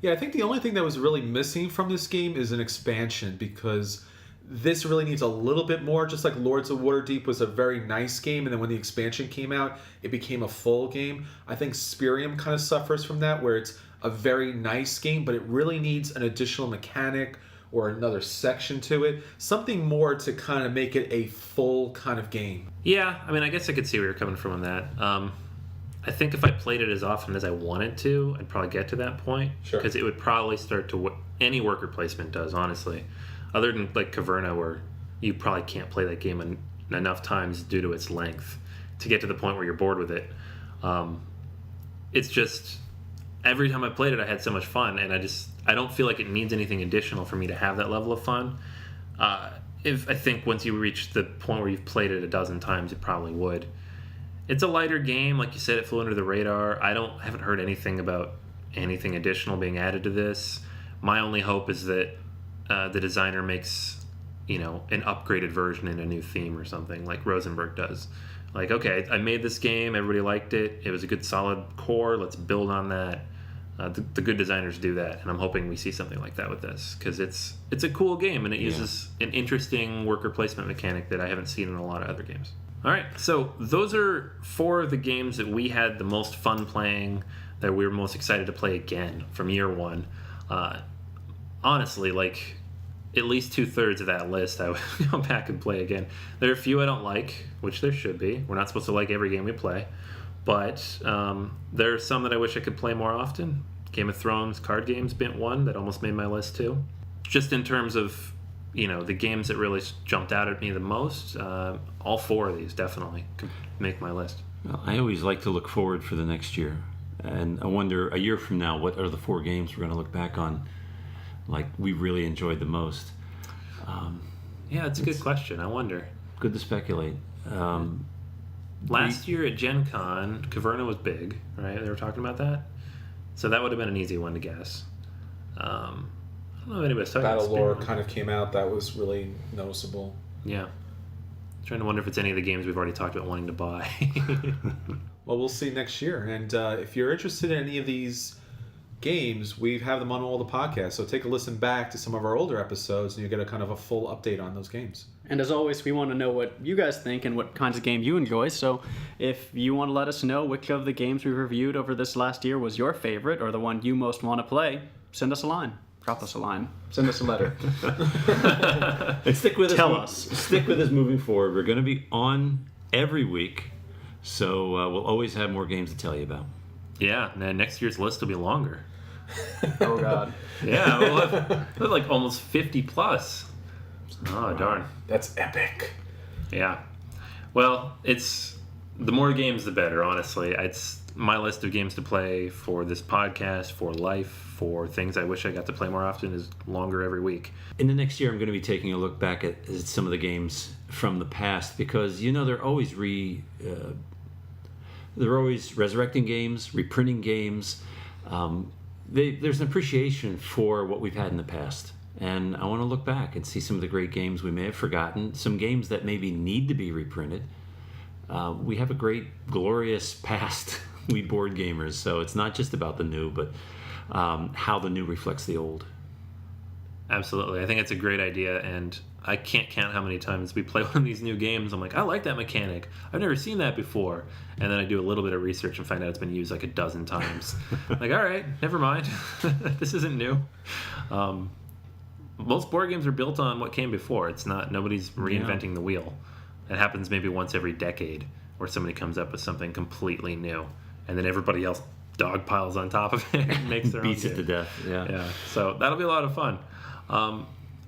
Yeah, I think the only thing that was really missing from this game is an expansion, because this really needs a little bit more. Just like Lords of Waterdeep was a very nice game, and then when the expansion came out, it became a full game. I think Spirium kind of suffers from that, where it's a very nice game, but it really needs an additional mechanic or another section to it. Something more to kind of make it a full kind of game. Yeah, I mean, I guess I could see where you're coming from on that. I think if I played it as often as I wanted to, I'd probably get to that point. Sure. Because it would probably start to any worker placement does, honestly. Other than like Caverna, where you probably can't play that game enough times due to its length to get to the point where you're bored with it. It's just every time I played it, I had so much fun, and I don't feel like it needs anything additional for me to have that level of fun. If I think once you reach the point where you've played it a dozen times, it probably would. It's a lighter game, like you said. It flew under the radar. Haven't heard anything about anything additional being added to this. My only hope is that the designer makes, an upgraded version in a new theme or something, like Rosenberg does. Like, okay, I made this game. Everybody liked it. It was a good, solid core. Let's build on that. The good designers do that, and I'm hoping we see something like that with this, because it's a cool game, and it uses an interesting worker placement mechanic that I haven't seen in a lot of other games. All right, so those are 4 of the games that we had the most fun playing, that we were most excited to play again from year one. Honestly, like, at least 2/3 of that list I would go back and play again. There are a few I don't like, which there should be. We're not supposed to like every game we play. But there are some that I wish I could play more often. Game of Thrones card games, Bint 1, that almost made my list too. Just in terms of, the games that really jumped out at me the most, all 4 of these definitely could make my list. Well, I always like to look forward for the next year. And I wonder, a year from now, what are the 4 games we're going to look back on like we really enjoyed the most? Yeah, it's a good question. I wonder. Good to speculate. Last year at Gen Con, Caverna was big, right? They were talking about that. So that would have been an easy one to guess. I don't know if anybody's talking about Battle Lore Spearmint. kind of came out. That was really noticeable. Yeah. Trying to wonder if it's any of the games we've already talked about wanting to buy. Well, we'll see next year. And if you're interested in any of these games, we have them on all the podcasts. So take a listen back to some of our older episodes, and you get a kind of a full update on those games. And as always, we want to know what you guys think and what kinds of games you enjoy. So if you want to let us know which of the games we reviewed over this last year was your favorite or the one you most want to play, send us a line. Drop us a line. Send us a letter. And stick with Tell us. us. Stick with us moving forward. We're going to be on every week, so we'll always have more games to tell you about. Yeah, and then next year's list will be longer. Oh, God. Yeah, we'll have like almost 50 plus. Oh, darn. That's epic. Yeah. Well, it's the more games, the better, honestly. It's my list of games to play for this podcast, for life, for things I wish I got to play more often is longer every week. In the next year, I'm going to be taking a look back at some of the games from the past, because they're always resurrecting games, reprinting games. There's an appreciation for what we've had in the past, and I want to look back and see some of the great games we may have forgotten, some games that maybe need to be reprinted. We have a great, glorious past, we board gamers, so it's not just about the new, but how the new reflects the old. Absolutely. I think it's a great idea, and I can't count how many times we play one of these new games. I'm like, I like that mechanic. I've never seen that before. And then I do a little bit of research and find out it's been used like a dozen times. Like, all right, never mind. This isn't new. Most board games are built on what came before. It's not, nobody's reinventing the wheel. It happens maybe once every decade where somebody comes up with something completely new, and then everybody else dog piles on top of it and makes their Beats own it to game. death. Yeah. Yeah, so that'll be a lot of fun.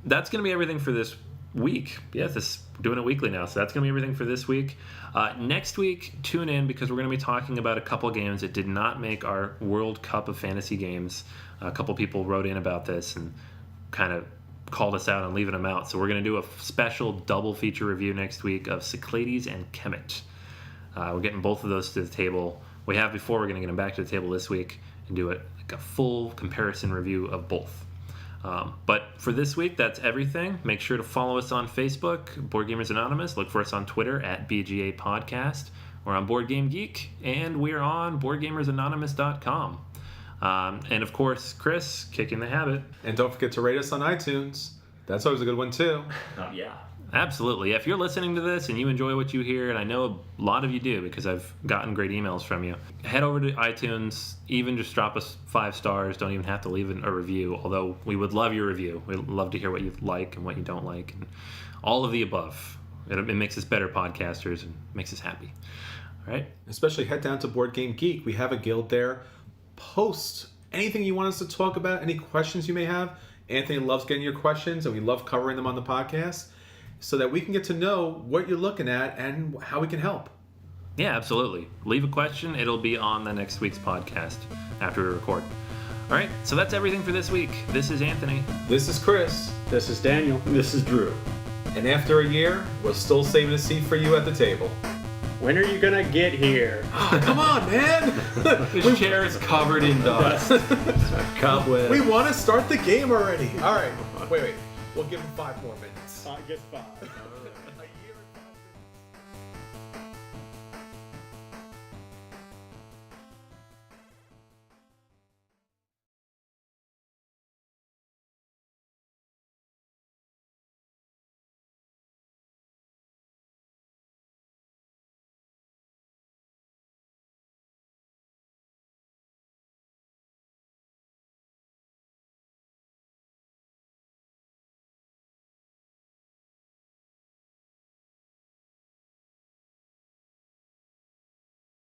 That's going to be everything for this week. Yes, we're doing it weekly now, so that's going to be everything for this week. Next week, tune in because we're going to be talking about a couple games that did not make our World Cup of Fantasy games. A couple people wrote in about this and kind of called us out on leaving them out. So we're going to do a special double feature review next week of Cyclades and Kemet. We're getting both of those to the table. We have before. We're going to get them back to the table this week and do it like a full comparison review of both. But for this week, that's everything. Make sure to follow us on Facebook, Board Gamers Anonymous. Look for us on Twitter at BGA Podcast. We're on Board Game Geek, and we're on BoardGamersAnonymous.com. And of course, Chris, kicking the habit. And don't forget to rate us on iTunes. That's always a good one too. Yeah. Absolutely. If you're listening to this and you enjoy what you hear, and I know a lot of you do because I've gotten great emails from you, head over to iTunes, even just drop us 5 stars. Don't even have to leave a review, although we would love your review. We'd love to hear what you like and what you don't like, and all of the above. It makes us better podcasters and makes us happy. All right? Especially head down to Board Game Geek. We have a guild there. Post anything you want us to talk about, any questions you may have. Anthony loves getting your questions, and we love covering them on the podcast, so that we can get to know what you're looking at and how we can help. Yeah, absolutely. Leave a question. It'll be on the next week's podcast after we record. All right, so that's everything for this week. This is Anthony. This is Chris. This is Daniel. This is Drew. And after a year, we're still saving a seat for you at the table. When are you gonna get here? Oh, come on, man! This chair is covered in dust. Cobweb. We want to start the game already. All right, wait. We'll give him 5 more minutes. Get 5.